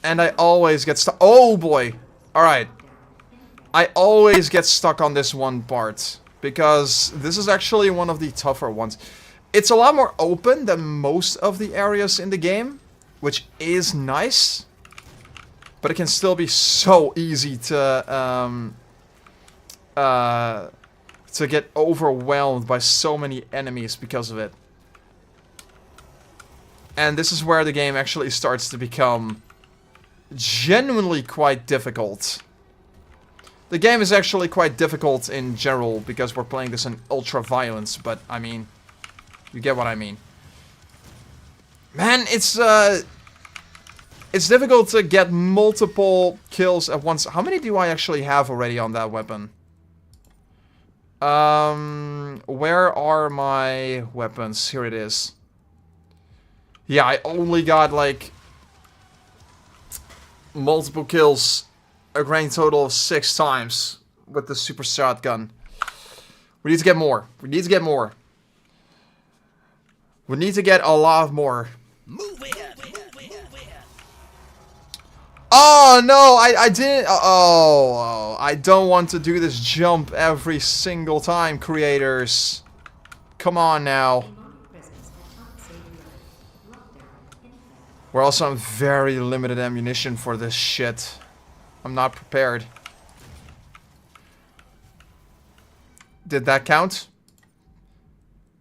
And I always get stuck. Oh boy. Alright. I always get stuck on this one part. Because this is actually one of the tougher ones. It's a lot more open than most of the areas in the game. Which is nice. But it can still be so easy to get overwhelmed by so many enemies because of it. And this is where the game actually starts to become genuinely quite difficult. The game is actually quite difficult in general because we're playing this in ultra violence, but I mean, you get what I mean. Man, it's difficult to get multiple kills at once. How many do I actually have already on that weapon? Where are my weapons? Here it is. Yeah, I only got like multiple kills, a grand total of 6 times with the super shotgun. We need to get more. We need to get more. We need to get a lot more. Move in. Oh no, I didn't. Oh, I don't want to do this jump every single time, creators. Come on now. We're also on very limited ammunition for this shit. I'm not prepared. Did that count?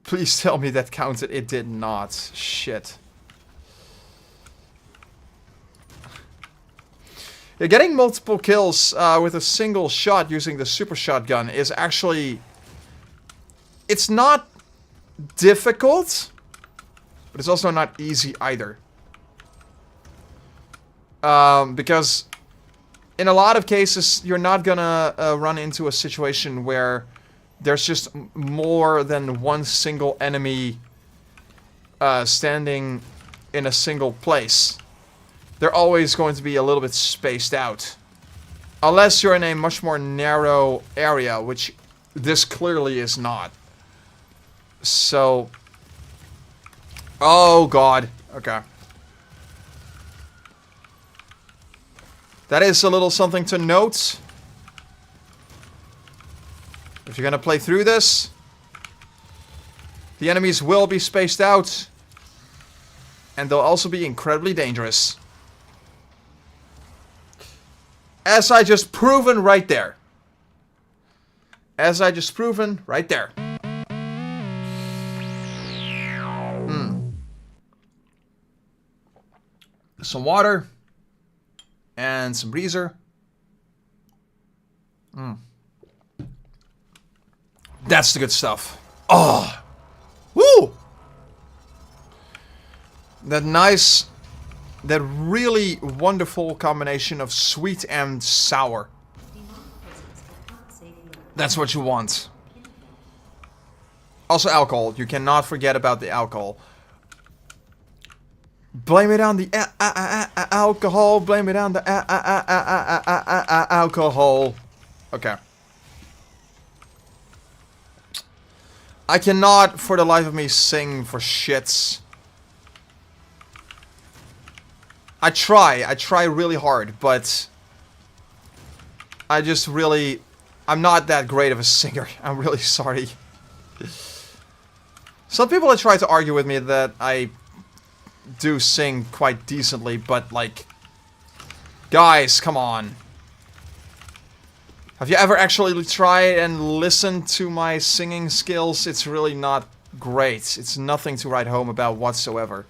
Please tell me that counted. It did not. Shit. Yeah, getting multiple kills with a single shot using the super shotgun is actually... It's not difficult, but it's also not easy either. Because in a lot of cases, you're not gonna run into a situation where there's just more than one single enemy standing in a single place. They're always going to be a little bit spaced out. Unless you're in a much more narrow area, which this clearly is not. So... Oh god. Okay. That is a little something to note. If you're gonna play through this, the enemies will be spaced out. And they'll also be incredibly dangerous. As I just proven right there. As I just proven right there. Some water. And some breezer. That's the good stuff. Oh. Woo! That nice... That really wonderful combination of sweet and sour. That's what you want. Also alcohol. You cannot forget about the alcohol. Blame it on the alcohol. Blame it on the alcohol. Okay. I cannot, for the life of me, sing for shits. I try really hard, but I just really, I'm not that great of a singer. I'm really sorry. Some people have tried to argue with me that I do sing quite decently, but like, guys, come on. Have you ever actually tried and listened to my singing skills? It's really not great. It's nothing to write home about whatsoever.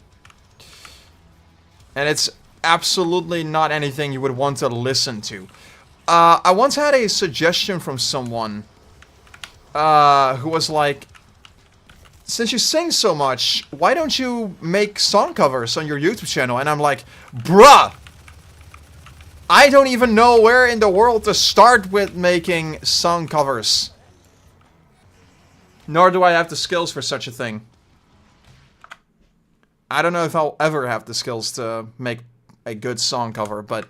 And it's absolutely not anything you would want to listen to. I once had a suggestion from someone who was like, since you sing so much, why don't you make song covers on your YouTube channel? And I'm like, bruh! I don't even know where in the world to start with making song covers. Nor do I have the skills for such a thing. I don't know if I'll ever have the skills to make a good song cover, but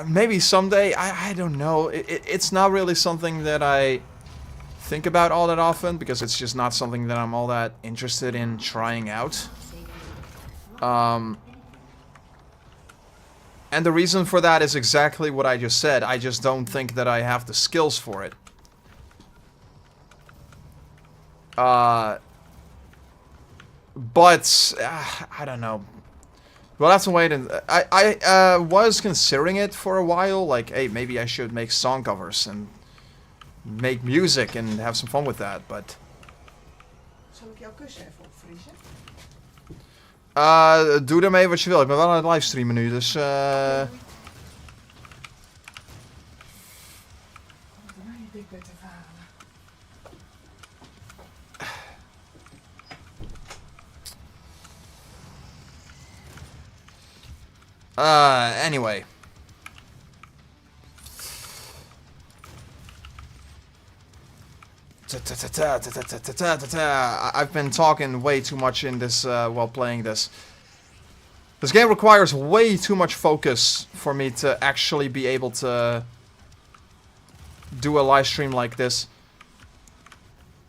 maybe someday. I don't know. It's not really something that I think about all that often, because it's just not something that I'm all that interested in trying out. And the reason for that is exactly what I just said. I just don't think that I have the skills for it. But I don't know. We'll have to wait. And I was considering it for a while. Like, hey, maybe I should make song covers and make music and have some fun with that. But Zal ik jouw kussen even opvriezen? doe ermee wat je wil. Ik ben wel aan het livestreamen nu, dus Daarna je big bed even halen. Anyway. I've been talking way too much in this while playing this. This game requires way too much focus for me to actually be able to do a live stream like this.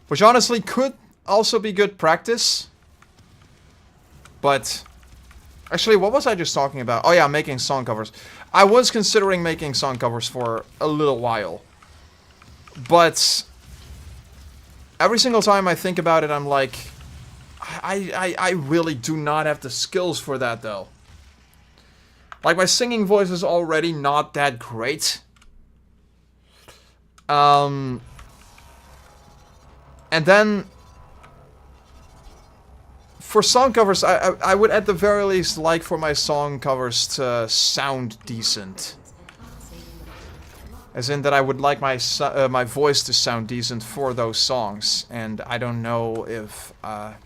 Which honestly could also be good practice. But actually, what was I just talking about? Oh yeah, making song covers. I was considering making song covers for a little while. But every single time I think about it, I'm like, I really do not have the skills for that, though. Like, my singing voice is already not that great. And then, for song covers, I would at the very least like for my song covers to sound decent. As in that I would like my my voice to sound decent for those songs, and I don't know if I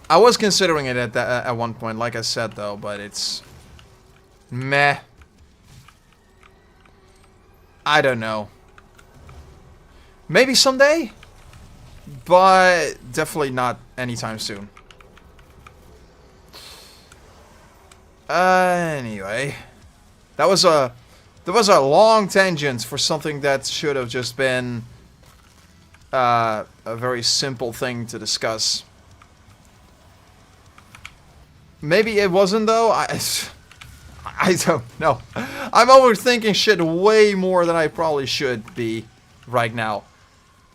was considering it at one point, like I said, though, but it's meh. I don't know. Maybe someday, but definitely not anytime soon. Anyway, that was a long tangent for something that should have just been a very simple thing to discuss. Maybe it wasn't, though. I don't know. I'm overthinking shit way more than I probably should be right now,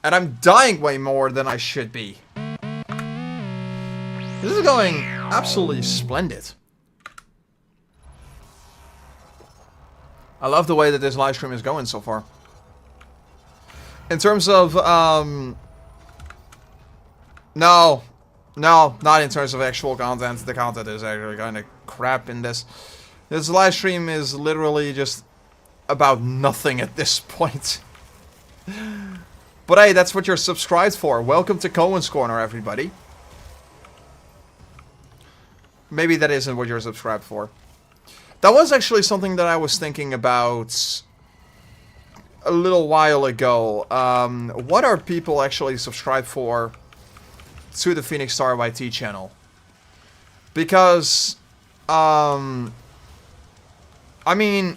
and I'm dying way more than I should be. This is going absolutely splendid. I love the way that this live stream is going so far. In terms of, no, not in terms of actual content. The content is actually kind of crap in this. This live stream is literally just about nothing at this point. But hey, that's what you're subscribed for. Welcome to Koen's Corner, everybody. Maybe that isn't what you're subscribed for. That was actually something that I was thinking about a little while ago. What are people actually subscribed for to the PhoenixStarYT channel? Because, I mean,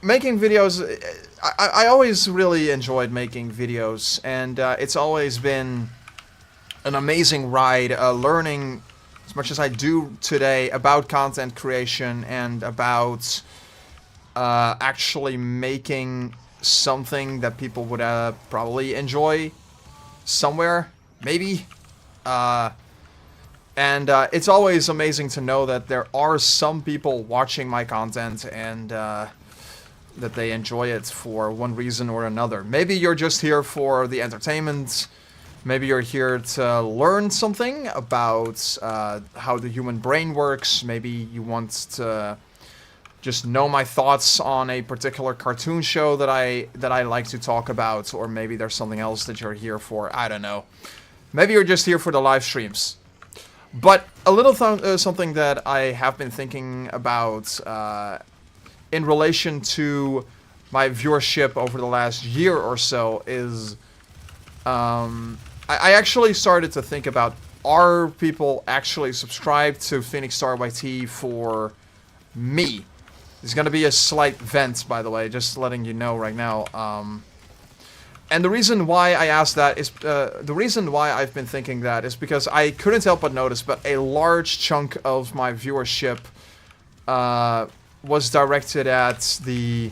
making videos, I always really enjoyed making videos, and it's always been an amazing ride, learning as much as I do today about content creation and about actually making something that people would probably enjoy somewhere, maybe. And it's always amazing to know that there are some people watching my content and that they enjoy it for one reason or another. Maybe you're just here for the entertainment. Maybe you're here to learn something about how the human brain works. Maybe you want to just know my thoughts on a particular cartoon show that I like to talk about. Or maybe there's something else that you're here for. I don't know. Maybe you're just here for the live streams. But a little something that I have been thinking about in relation to my viewership over the last year or so is I actually started to think about, are people actually subscribed to PhoenixStarYT for me? There's going to be a slight vent, by the way, just letting you know right now. And the reason why I asked that is, the reason why I've been thinking that is because I couldn't help but notice, but a large chunk of my viewership was directed at the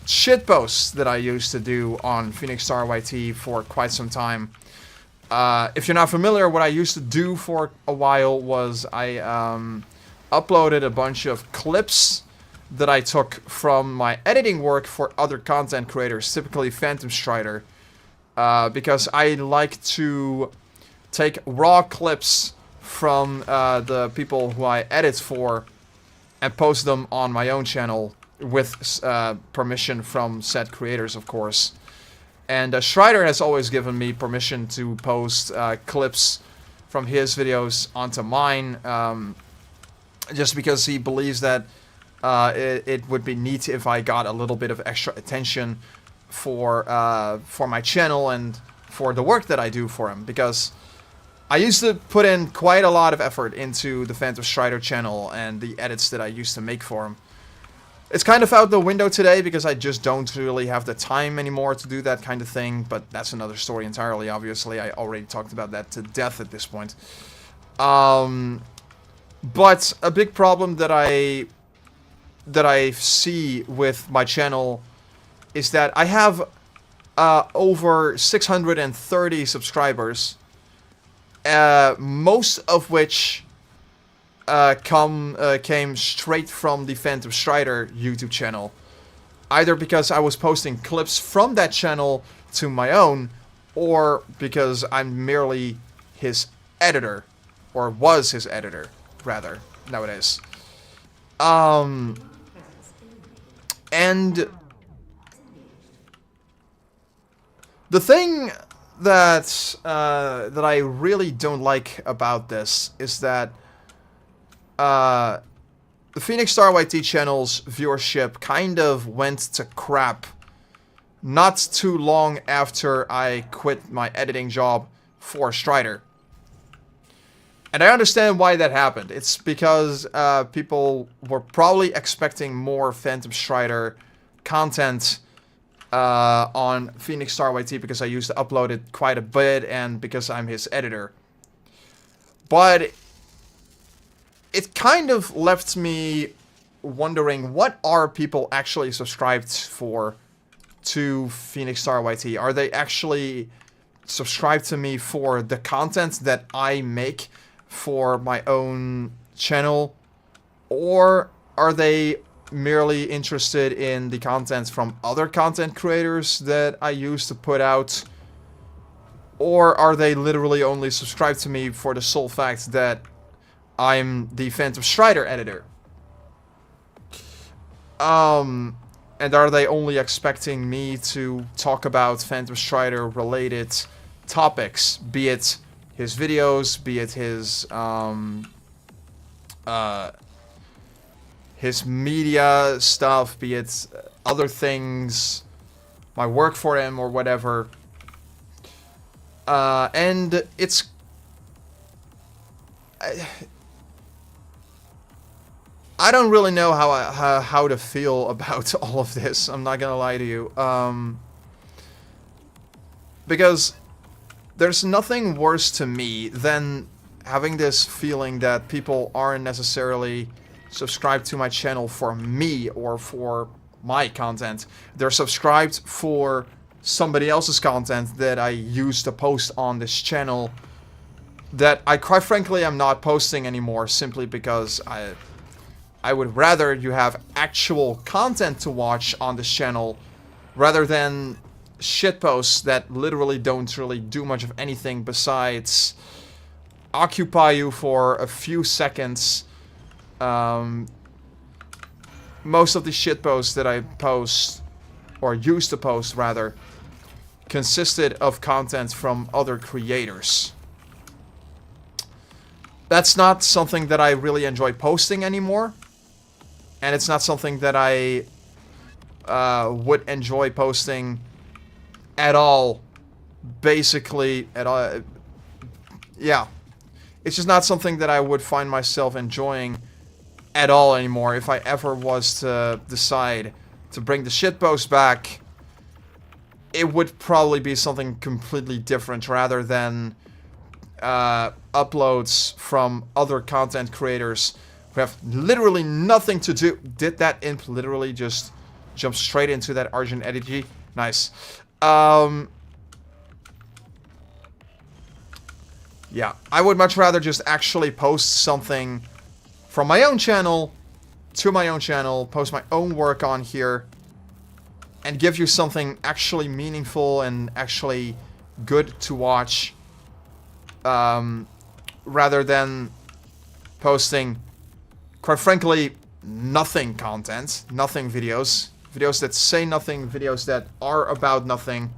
shitposts that I used to do on PhoenixStarYT for quite some time. If you're not familiar, what I used to do for a while was I uploaded a bunch of clips that I took from my editing work for other content creators, typically PhantomStrider, because I like to take raw clips from the people who I edit for and post them on my own channel with permission from said creators, of course. And Strider has always given me permission to post clips from his videos onto mine, just because he believes that it would be neat if I got a little bit of extra attention for my channel and for the work that I do for him. Because I used to put in quite a lot of effort into the PhantomStrider channel and the edits that I used to make for him. It's kind of out the window today because I just don't really have the time anymore to do that kind of thing, but that's another story entirely, obviously. I already talked about that to death at this point. But a big problem that I see with my channel is that I have over 630 subscribers, most of which came straight from the PhantomStrider YouTube channel. Either because I was posting clips from that channel to my own, or because I'm merely his editor, or was his editor, rather, nowadays. And the thing that that I really don't like about this is that the PhoenixStarYT channel's viewership kind of went to crap not too long after I quit my editing job for Strider. And I understand why that happened. It's because people were probably expecting more PhantomStrider content on PhoenixStarYT because I used to upload it quite a bit and because I'm his editor. But it kind of left me wondering, what are people actually subscribed for to PhoenixStarYT? Are they actually subscribed to me for the content that I make for my own channel? Or are they merely interested in the content from other content creators that I used to put out? Or are they literally only subscribed to me for the sole fact that I'm the PhantomStrider editor? And are they only expecting me to talk about PhantomStrider related topics, be it his videos, be it his his media stuff, be it other things, my work for him or whatever. And it's... I don't really know how to feel about all of this, I'm not gonna lie to you. Because there's nothing worse to me than having this feeling that people aren't necessarily subscribed to my channel for me or for my content. They're subscribed for somebody else's content that I use to post on this channel that I quite frankly am not posting anymore, simply because I would rather you have actual content to watch on this channel rather than shitposts that literally don't really do much of anything besides occupy you for a few seconds. Most of the shitposts that I post, or used to post rather, consisted of content from other creators. That's not something that I really enjoy posting anymore. And it's not something that I would enjoy posting at all. Basically, at all. Yeah. It's just not something that I would find myself enjoying at all anymore. If I ever was to decide to bring the shitpost back, it would probably be something completely different rather than uploads from other content creators who have literally nothing to do. Did that imp literally just jump straight into that Argent energy? Nice. Yeah, I would much rather just actually post something from my own channel to my own channel, post my own work on here, and give you something actually meaningful and actually good to watch, rather than posting, quite frankly, nothing content, nothing videos, videos that say nothing, videos that are about nothing,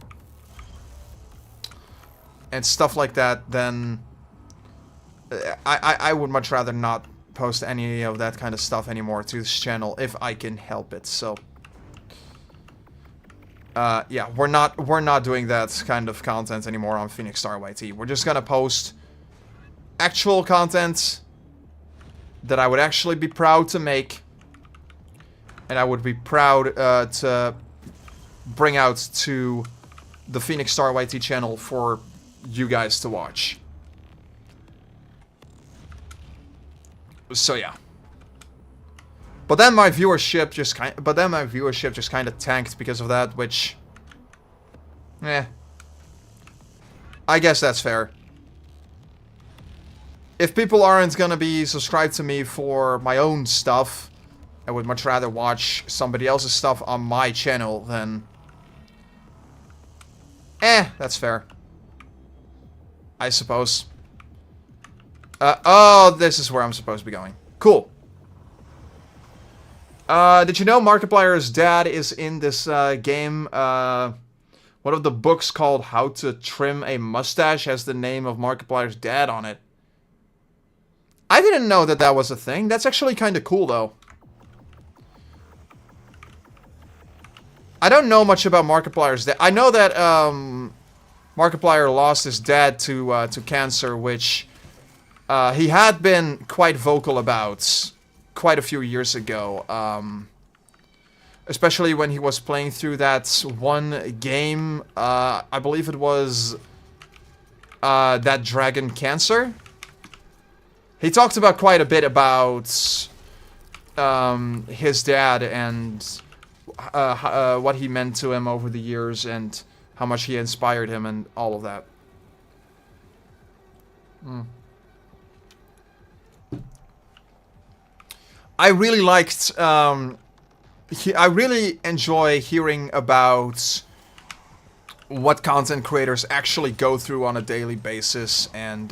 and stuff like that. Then I would much rather not post any of that kind of stuff anymore to this channel if I can help it. So yeah, we're not doing that kind of content anymore on PhoenixStarYT. We're just gonna post actual content that I would actually be proud to make, and I would be proud to bring out to the PhoenixStarYT channel for you guys to watch. So yeah. But then my viewership just kind of tanked because of that, which, I guess that's fair. If people aren't gonna be subscribed to me for my own stuff, I would much rather watch somebody else's stuff on my channel than... that's fair. I suppose. Oh, this is where I'm supposed to be going. Cool. Did you know Markiplier's dad is in this game? One of the books called How to Trim a Mustache has the name of Markiplier's dad on it. I didn't know that that was a thing. That's actually kind of cool, though. I don't know much about Markiplier's dad. I know that Markiplier lost his dad to cancer, which he had been quite vocal about quite a few years ago. Especially when he was playing through that one game. I believe it was that Dragon Cancer. He talked about quite a bit about his dad and what he meant to him over the years and how much he inspired him and all of that. I really liked... I really enjoy hearing about what content creators actually go through on a daily basis, and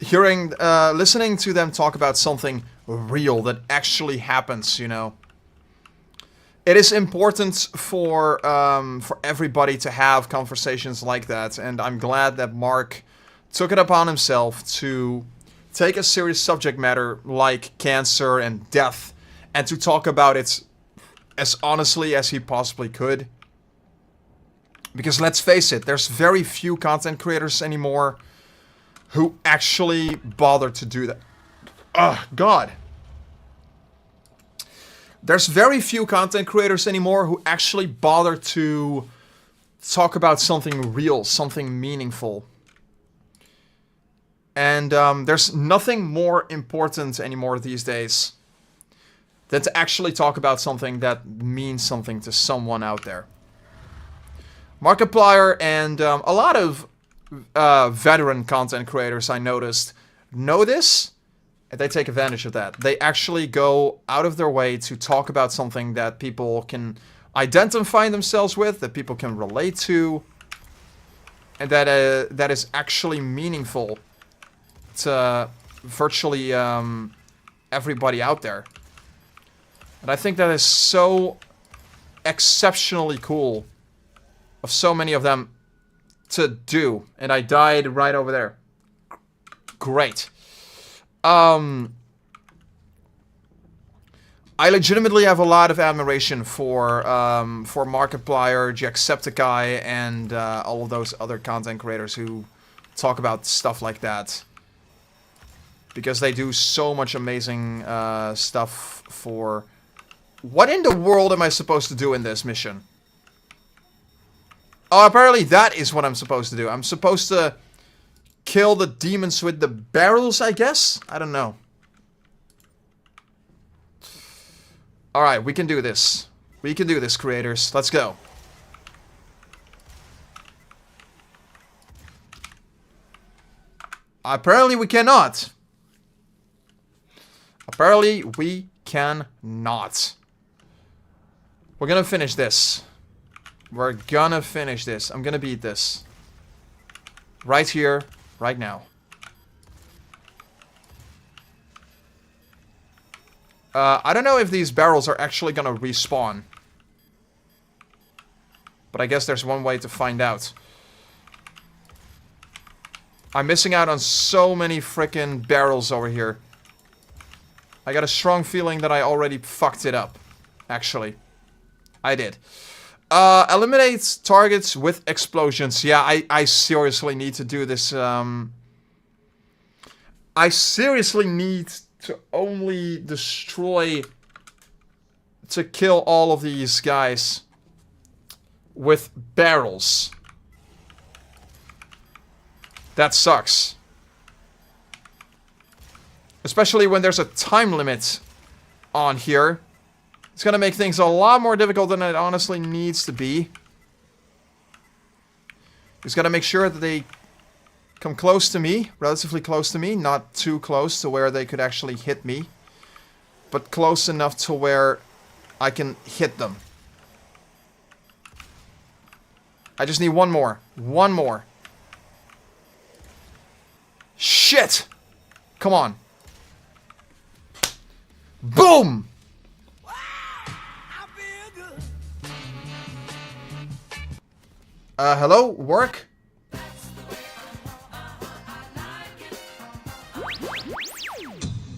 listening to them talk about something real that actually happens, you know. It is important for everybody to have conversations like that, and I'm glad that Mark took it upon himself to take a serious subject matter like cancer and death and to talk about it as honestly as he possibly could. Because let's face it, there's very few content creators anymore who actually bother to do that. Oh, God. There's very few content creators anymore who actually bother to talk about something real, something meaningful. And there's nothing more important anymore these days than to actually talk about something that means something to someone out there. Markiplier and a lot of veteran content creators I noticed know this, and they take advantage of that. They actually go out of their way to talk about something that people can identify themselves with, that people can relate to, and that is actually meaningful to virtually everybody out there. And I think that is so exceptionally cool of so many of them to do. And I died right over there. Great. I legitimately have a lot of admiration for Markiplier, Jacksepticeye, and all of those other content creators who talk about stuff like that. Because they do so much amazing stuff for... What in the world am I supposed to do in this mission? Oh, apparently that is what I'm supposed to do. I'm supposed to kill the demons with the barrels, I guess? I don't know. Alright, we can do this. We can do this, creators. Let's go. Apparently we cannot. Apparently we cannot. We're gonna finish this. We're gonna finish this. I'm gonna beat this. Right here, right now. I don't know if these barrels are actually gonna respawn. But I guess there's one way to find out. I'm missing out on so many frickin' barrels over here. I got a strong feeling that I already fucked it up. Actually. I did. Eliminate targets with explosions. Yeah, I seriously need to do this. I seriously need to only destroy... to kill all of these guys with barrels. That sucks. Especially when there's a time limit on here. It's gonna make things a lot more difficult than it honestly needs to be. Just gotta make sure that they come close to me, relatively close to me, not too close to where they could actually hit me, but close enough to where I can hit them. I just need one more. One more. Shit! Come on. Boom! Hello? Work?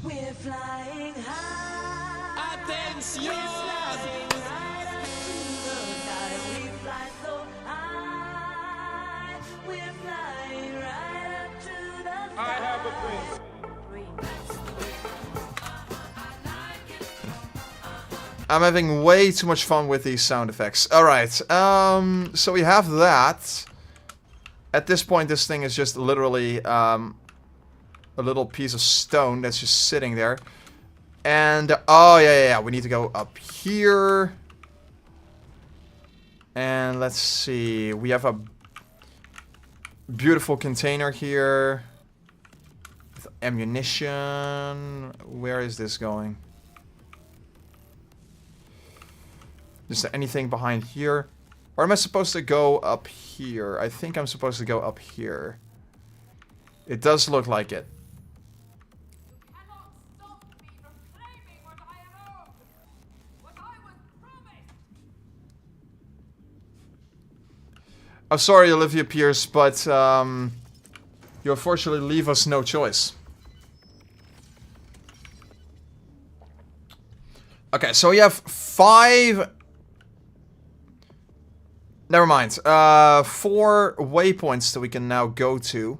We're flying high. Attention! We're flying right up to the sky. We fly so high. We're flying right up to the sky. I have a dream. I'm having way too much fun with these sound effects. Alright, so we have that. At this point, this thing is just literally a little piece of stone that's just sitting there. And, oh, yeah, we need to go up here. And let's see, we have a beautiful container here. With ammunition. Where is this going? Is there anything behind here? Or am I supposed to go up here? I think I'm supposed to go up here. It does look like it. I'm sorry, Olivia Pierce, but you unfortunately leave us no choice. Okay, so we have 5... Never mind. 4 waypoints that we can now go to.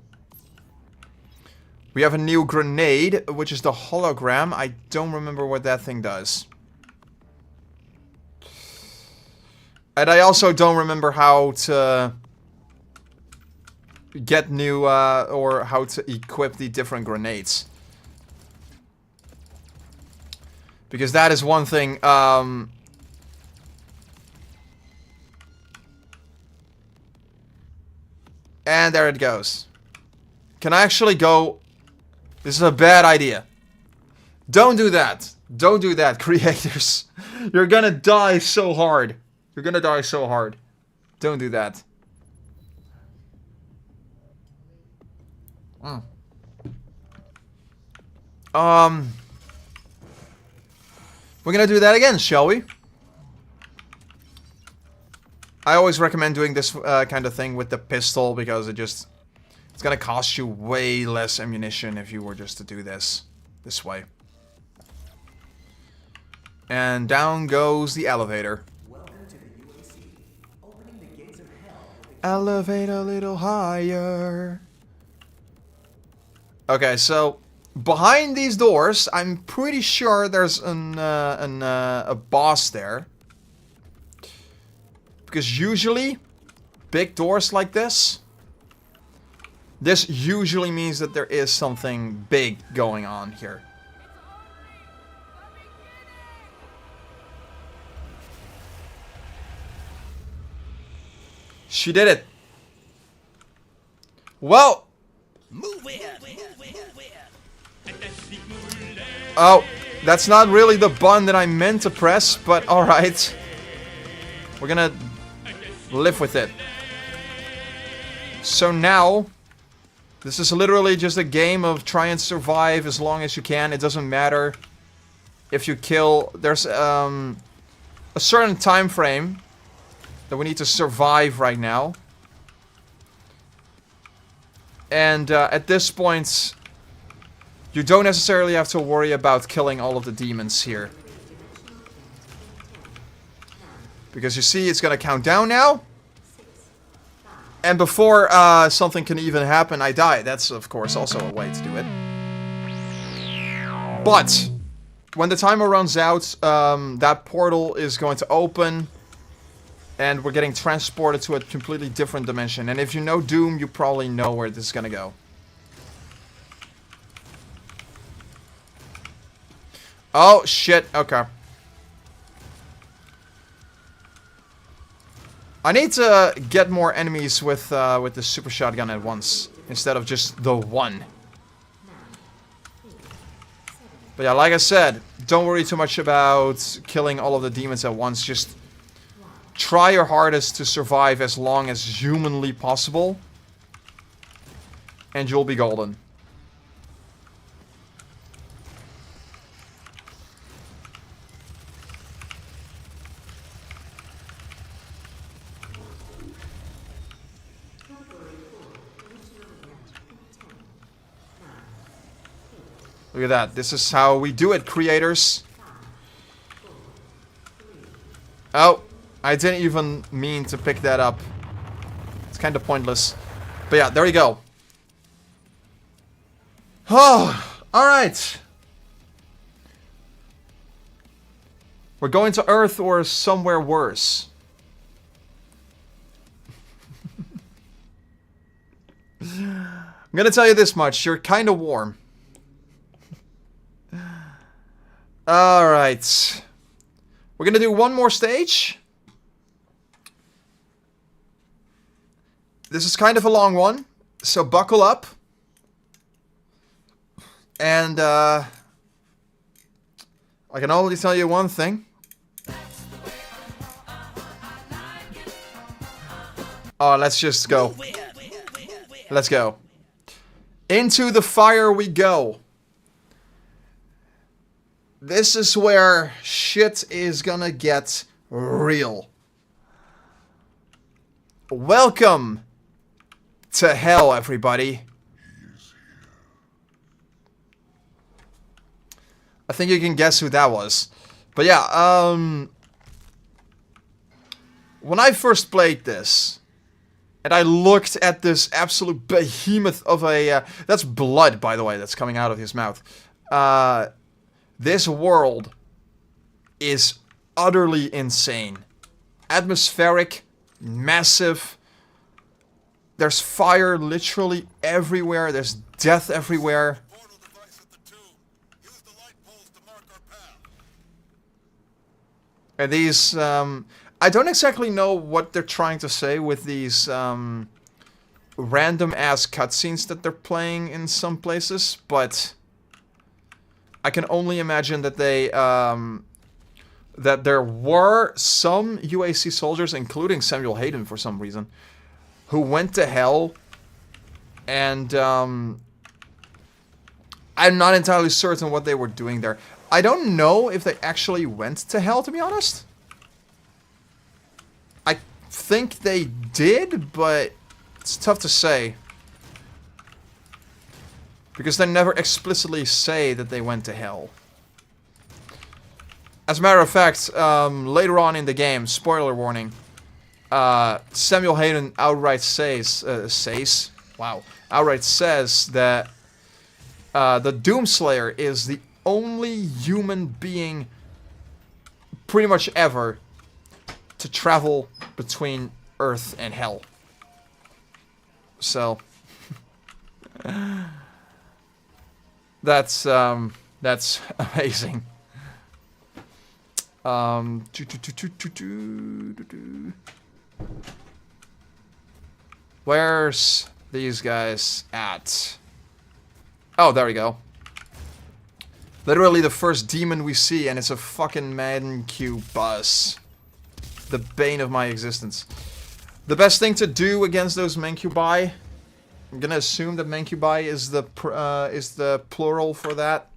We have a new grenade, which is the hologram. I don't remember what that thing does. And I also don't remember how to get new, or how to equip the different grenades. Because that is one thing, and there it goes. Can I actually go? This is a bad idea. Don't do that. Don't do that, creators. You're gonna die so hard. You're gonna die so hard. Don't do that. We're gonna do that again, shall we? I always recommend doing this kind of thing with the pistol because it's gonna cost you way less ammunition if you were just to do this way. And down goes the elevator. Welcome to the UAC. Opening the gates of hell with the Elevate a little higher. Okay, so behind these doors, I'm pretty sure there's a boss there. Because usually, big doors like this usually means that there is something big going on here. She did it. Well. Oh, that's not really the button that I meant to press, but alright. We're gonna live with it. So now, this is literally just a game of try and survive as long as you can. It doesn't matter if you kill. There's a certain time frame that we need to survive right now. And at this point, you don't necessarily have to worry about killing all of the demons here. Because you see, it's going to count down now. And before something can even happen, I die. That's, of course, also a way to do it. But when the timer runs out, that portal is going to open. And we're getting transported to a completely different dimension. And if you know Doom, you probably know where this is going to go. Oh, shit. Okay. I need to get more enemies with the super shotgun at once, instead of just the one. But yeah, like I said, don't worry too much about killing all of the demons at once. Just try your hardest to survive as long as humanly possible, and you'll be golden. Look at that. This is how we do it, creators. Oh, I didn't even mean to pick that up. It's kind of pointless. But yeah, there you go. Oh, alright. We're going to Earth or somewhere worse. I'm gonna tell you this much. You're kind of warm. Alright. We're gonna do one more stage. This is kind of a long one, so buckle up. And, I can only tell you one thing. Oh, let's just go. Let's go. Into the fire we go. This is where shit is gonna get real. Welcome to hell, everybody. I think you can guess who that was. But yeah, when I first played this, and I looked at this absolute behemoth of a... that's blood, by the way, that's coming out of his mouth. This world is utterly insane. Atmospheric, massive. There's fire literally everywhere. There's death everywhere. And these, I don't exactly know what they're trying to say with these random-ass cutscenes that they're playing in some places, but I can only imagine that they, that there were some UAC soldiers, including Samuel Hayden for some reason, who went to hell, and I'm not entirely certain what they were doing there. I don't know if they actually went to hell, to be honest. I think they did, but it's tough to say. Because they never explicitly say that they went to hell. As a matter of fact, later on in the game, spoiler warning, Samuel Hayden outright says that the Doomslayer is the only human being pretty much ever to travel between Earth and Hell. So that's amazing. Where's these guys at? Oh, there we go. Literally the first demon we see, and it's a fucking Mancu bus. The bane of my existence. The best thing to do against those Mancubi, I'm gonna assume that Mancubi is the plural for that.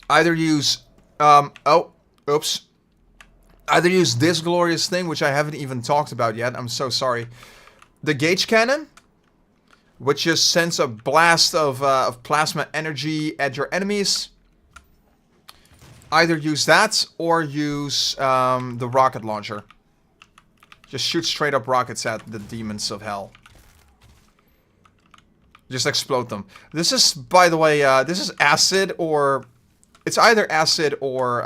Either use, Either use this glorious thing, which I haven't even talked about yet, I'm so sorry. The gauge cannon, which just sends a blast of plasma energy at your enemies. Either use that, or use the rocket launcher. Just shoot straight up rockets at the demons of hell. Just explode them. This is, by the way, this is acid, or... it's either acid or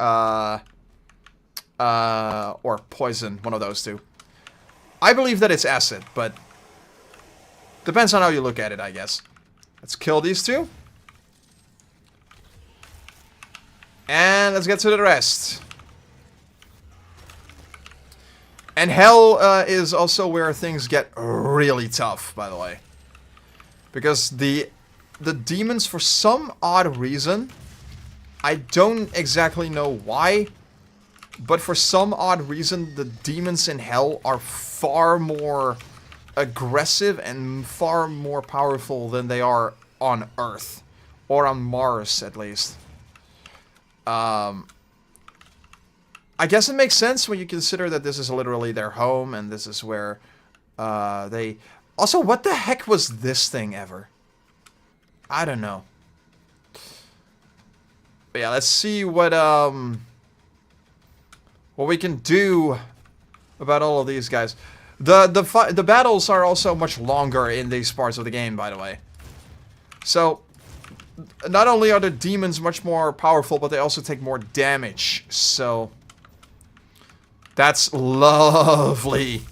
poison, one of those two. I believe that it's acid, but... depends on how you look at it, I guess. Let's kill these two. And let's get to the rest. And hell is also where things get really tough, by the way. Because the demons, for some odd reason, I don't exactly know why, but for some odd reason, the demons in hell are far more aggressive and far more powerful than they are on Earth. Or on Mars, at least. I guess it makes sense when you consider that this is literally their home, and this is where they... Also, what the heck was this thing ever? I don't know. But yeah, let's see what we can do about all of these guys. The battles are also much longer in these parts of the game, by the way. So, not only are the demons much more powerful, but they also take more damage. So, that's lovely.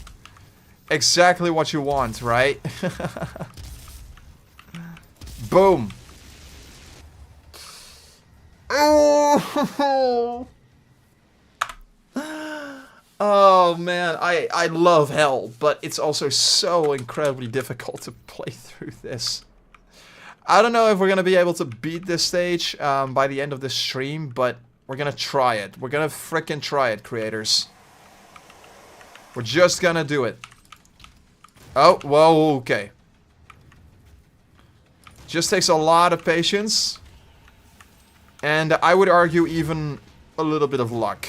Exactly what you want, right? Boom. Oh, oh man, I love hell, but it's also so incredibly difficult to play through this. I don't know if we're gonna be able to beat this stage by the end of this stream, but we're gonna try it. We're gonna frickin' try it, creators. We're just gonna do it. Oh, whoa, okay. Just takes a lot of patience. And I would argue even a little bit of luck.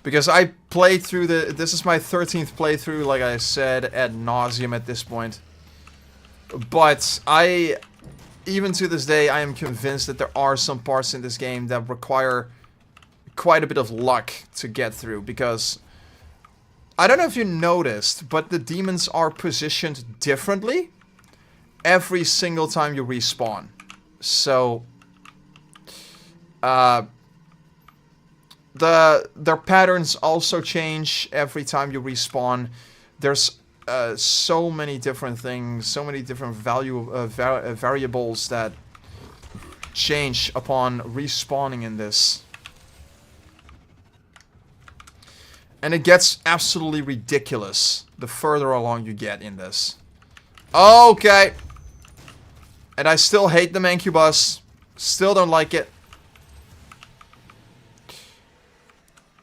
Because I played through this is my 13th playthrough, like I said, ad nauseum at this point. But even to this day, I am convinced that there are some parts in this game that require quite a bit of luck to get through, because I don't know if you noticed, but the demons are positioned differently every single time you respawn. So their patterns also change every time you respawn. There's so many different things, so many different variables that change upon respawning in this. And it gets absolutely ridiculous the further along you get in this. Okay. And I still hate the Mancubus. Still don't like it.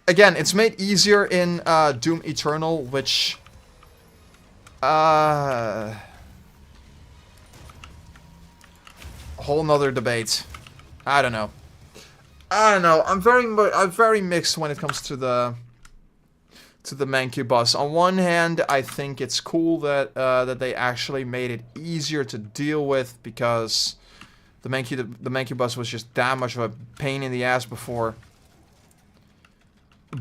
Again, it's made easier in Doom Eternal, which... whole nother debate. I don't know. I'm very mixed when it comes to the Mancubus. On one hand, I think it's cool that that they actually made it easier to deal with, because the Mancubus was just that much of a pain in the ass before.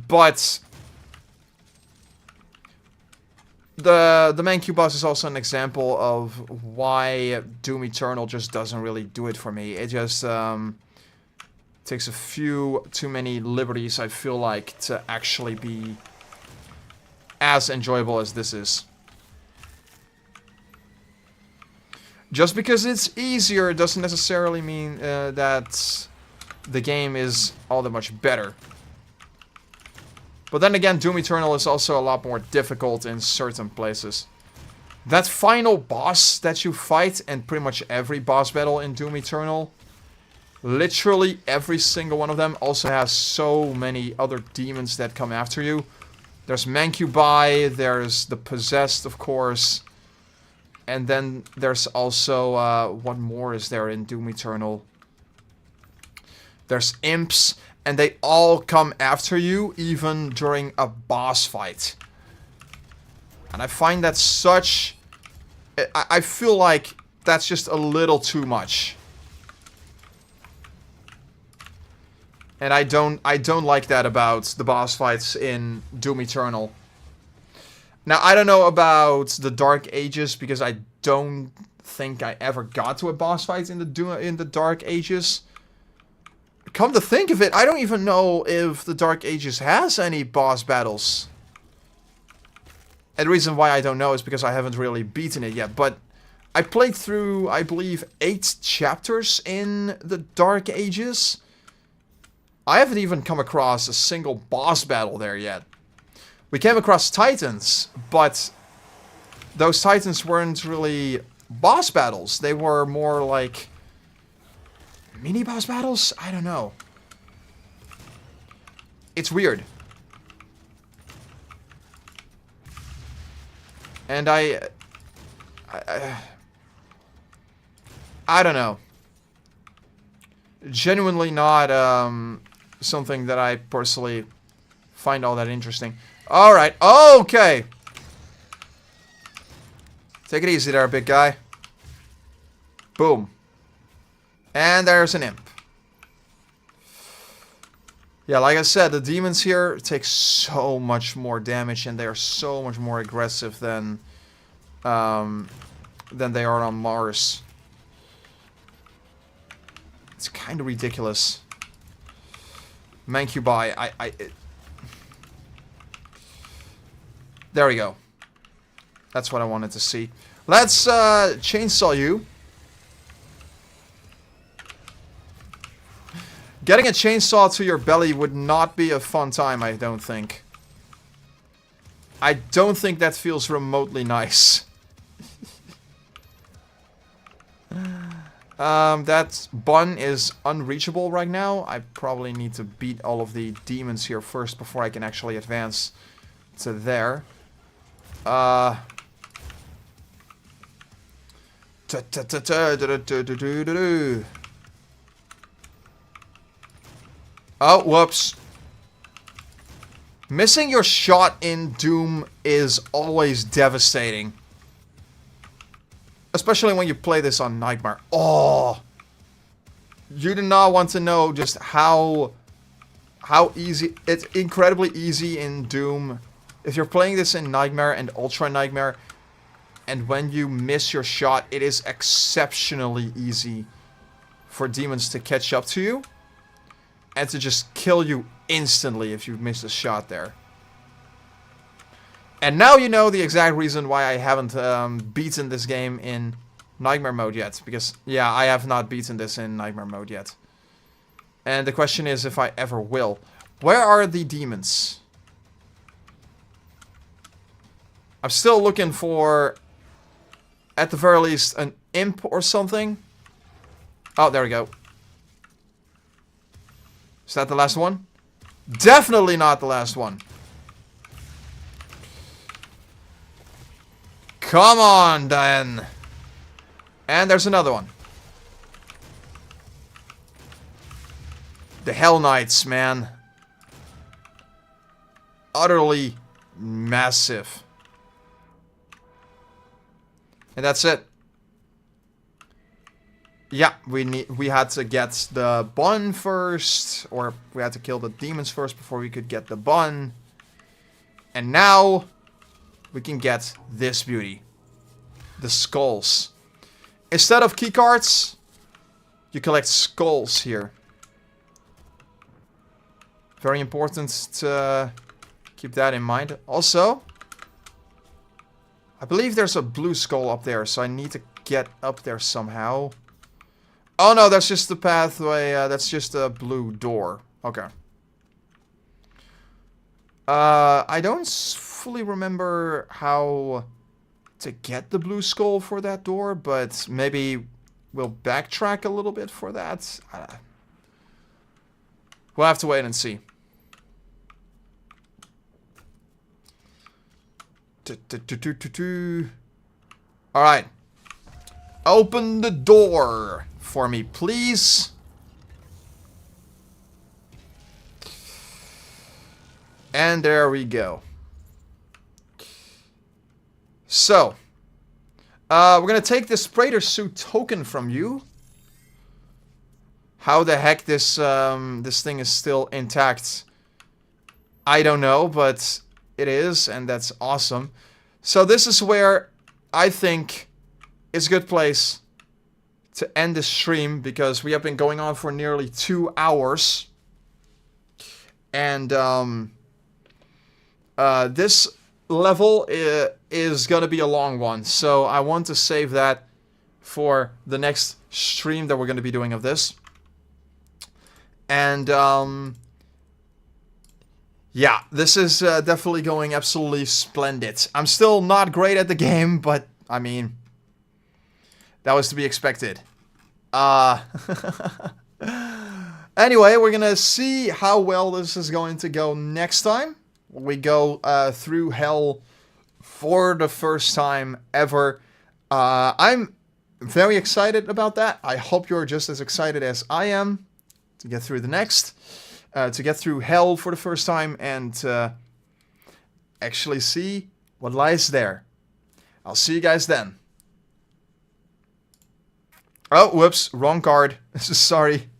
But the Mancubus is also an example of why Doom Eternal just doesn't really do it for me. It just takes a few too many liberties, I feel like, to actually be as enjoyable as this is. Just because it's easier doesn't necessarily mean that the game is all that much better. But then again, Doom Eternal is also a lot more difficult in certain places. That final boss that you fight, and pretty much every boss battle in Doom Eternal, literally every single one of them also has so many other demons that come after you. There's Mancubi, there's the Possessed, of course. And then there's also, what more is there in Doom Eternal? There's Imps, and they all come after you, even during a boss fight. And I find that such... I feel like that's just a little too much. And I don't like that about the boss fights in Doom Eternal. Now, I don't know about the Dark Ages, because I don't think I ever got to a boss fight in the Dark Ages. Come to think of it, I don't even know if the Dark Ages has any boss battles. And the reason why I don't know is because I haven't really beaten it yet. But I played through, I believe, 8 chapters in the Dark Ages. I haven't even come across a single boss battle there yet. We came across Titans, but those Titans weren't really boss battles. They were more like mini boss battles? I don't know. It's weird. And I don't know. Genuinely not something that I personally find all that interesting. Alright, okay. Take it easy there, big guy. Boom. And there's an imp. Yeah, like I said, the demons here take so much more damage, and they are so much more aggressive than they are on Mars. It's kind of ridiculous. Mancubi, there we go. That's what I wanted to see. Let's chainsaw you. Getting a chainsaw to your belly would not be a fun time, I don't think. I don't think that feels remotely nice. That bun is unreachable right now. I probably need to beat all of the demons here first before I can actually advance to there. Oh, whoops. Missing your shot in Doom is always devastating. Especially when you play this on Nightmare. Oh! You do not want to know just how easy... It's incredibly easy in Doom. If you're playing this in Nightmare and Ultra Nightmare, and when you miss your shot, it is exceptionally easy for demons to catch up to you. And to just kill you instantly if you miss a shot there. And now you know the exact reason why I haven't beaten this game in Nightmare mode yet. Because, yeah, I have not beaten this in Nightmare mode yet. And the question is if I ever will. Where are the demons? I'm still looking for, at the very least, an imp or something. Oh, there we go. Is that the last one? Definitely not the last one. Come on, then. And there's another one. The Hell Knights, man. Utterly massive. And that's it. Yeah, we had to get the bun first, or we had to kill the demons first before we could get the bun. And now we can get this beauty. The skulls. Instead of keycards, you collect skulls here. Very important to keep that in mind. Also, I believe there's a blue skull up there, so I need to get up there somehow. Oh no, that's just the pathway, that's just a blue door. Okay. I don't fully remember how to get the blue skull for that door, but maybe we'll backtrack a little bit for that. We'll have to wait and see. Alright. Open the door for me, please. And there we go. So, we're gonna take this Praetor Suit token from you. How the heck this this thing is still intact, I don't know, but it is, and that's awesome. So this is where I think it's a good place to end this stream, because we have been going on for nearly 2 hours. And this level is gonna be a long one, so I want to save that for the next stream that we're gonna be doing of this. And yeah, this is definitely going absolutely splendid. I'm still not great at the game, but I mean, that was to be expected. Anyway, we're gonna see how well this is going to go next time. We go through hell for the first time ever. I'm very excited about that. I hope you're just as excited as I am to get through the next. To get through hell for the first time and actually see what lies there. I'll see you guys then. Oh, whoops, wrong card. Sorry.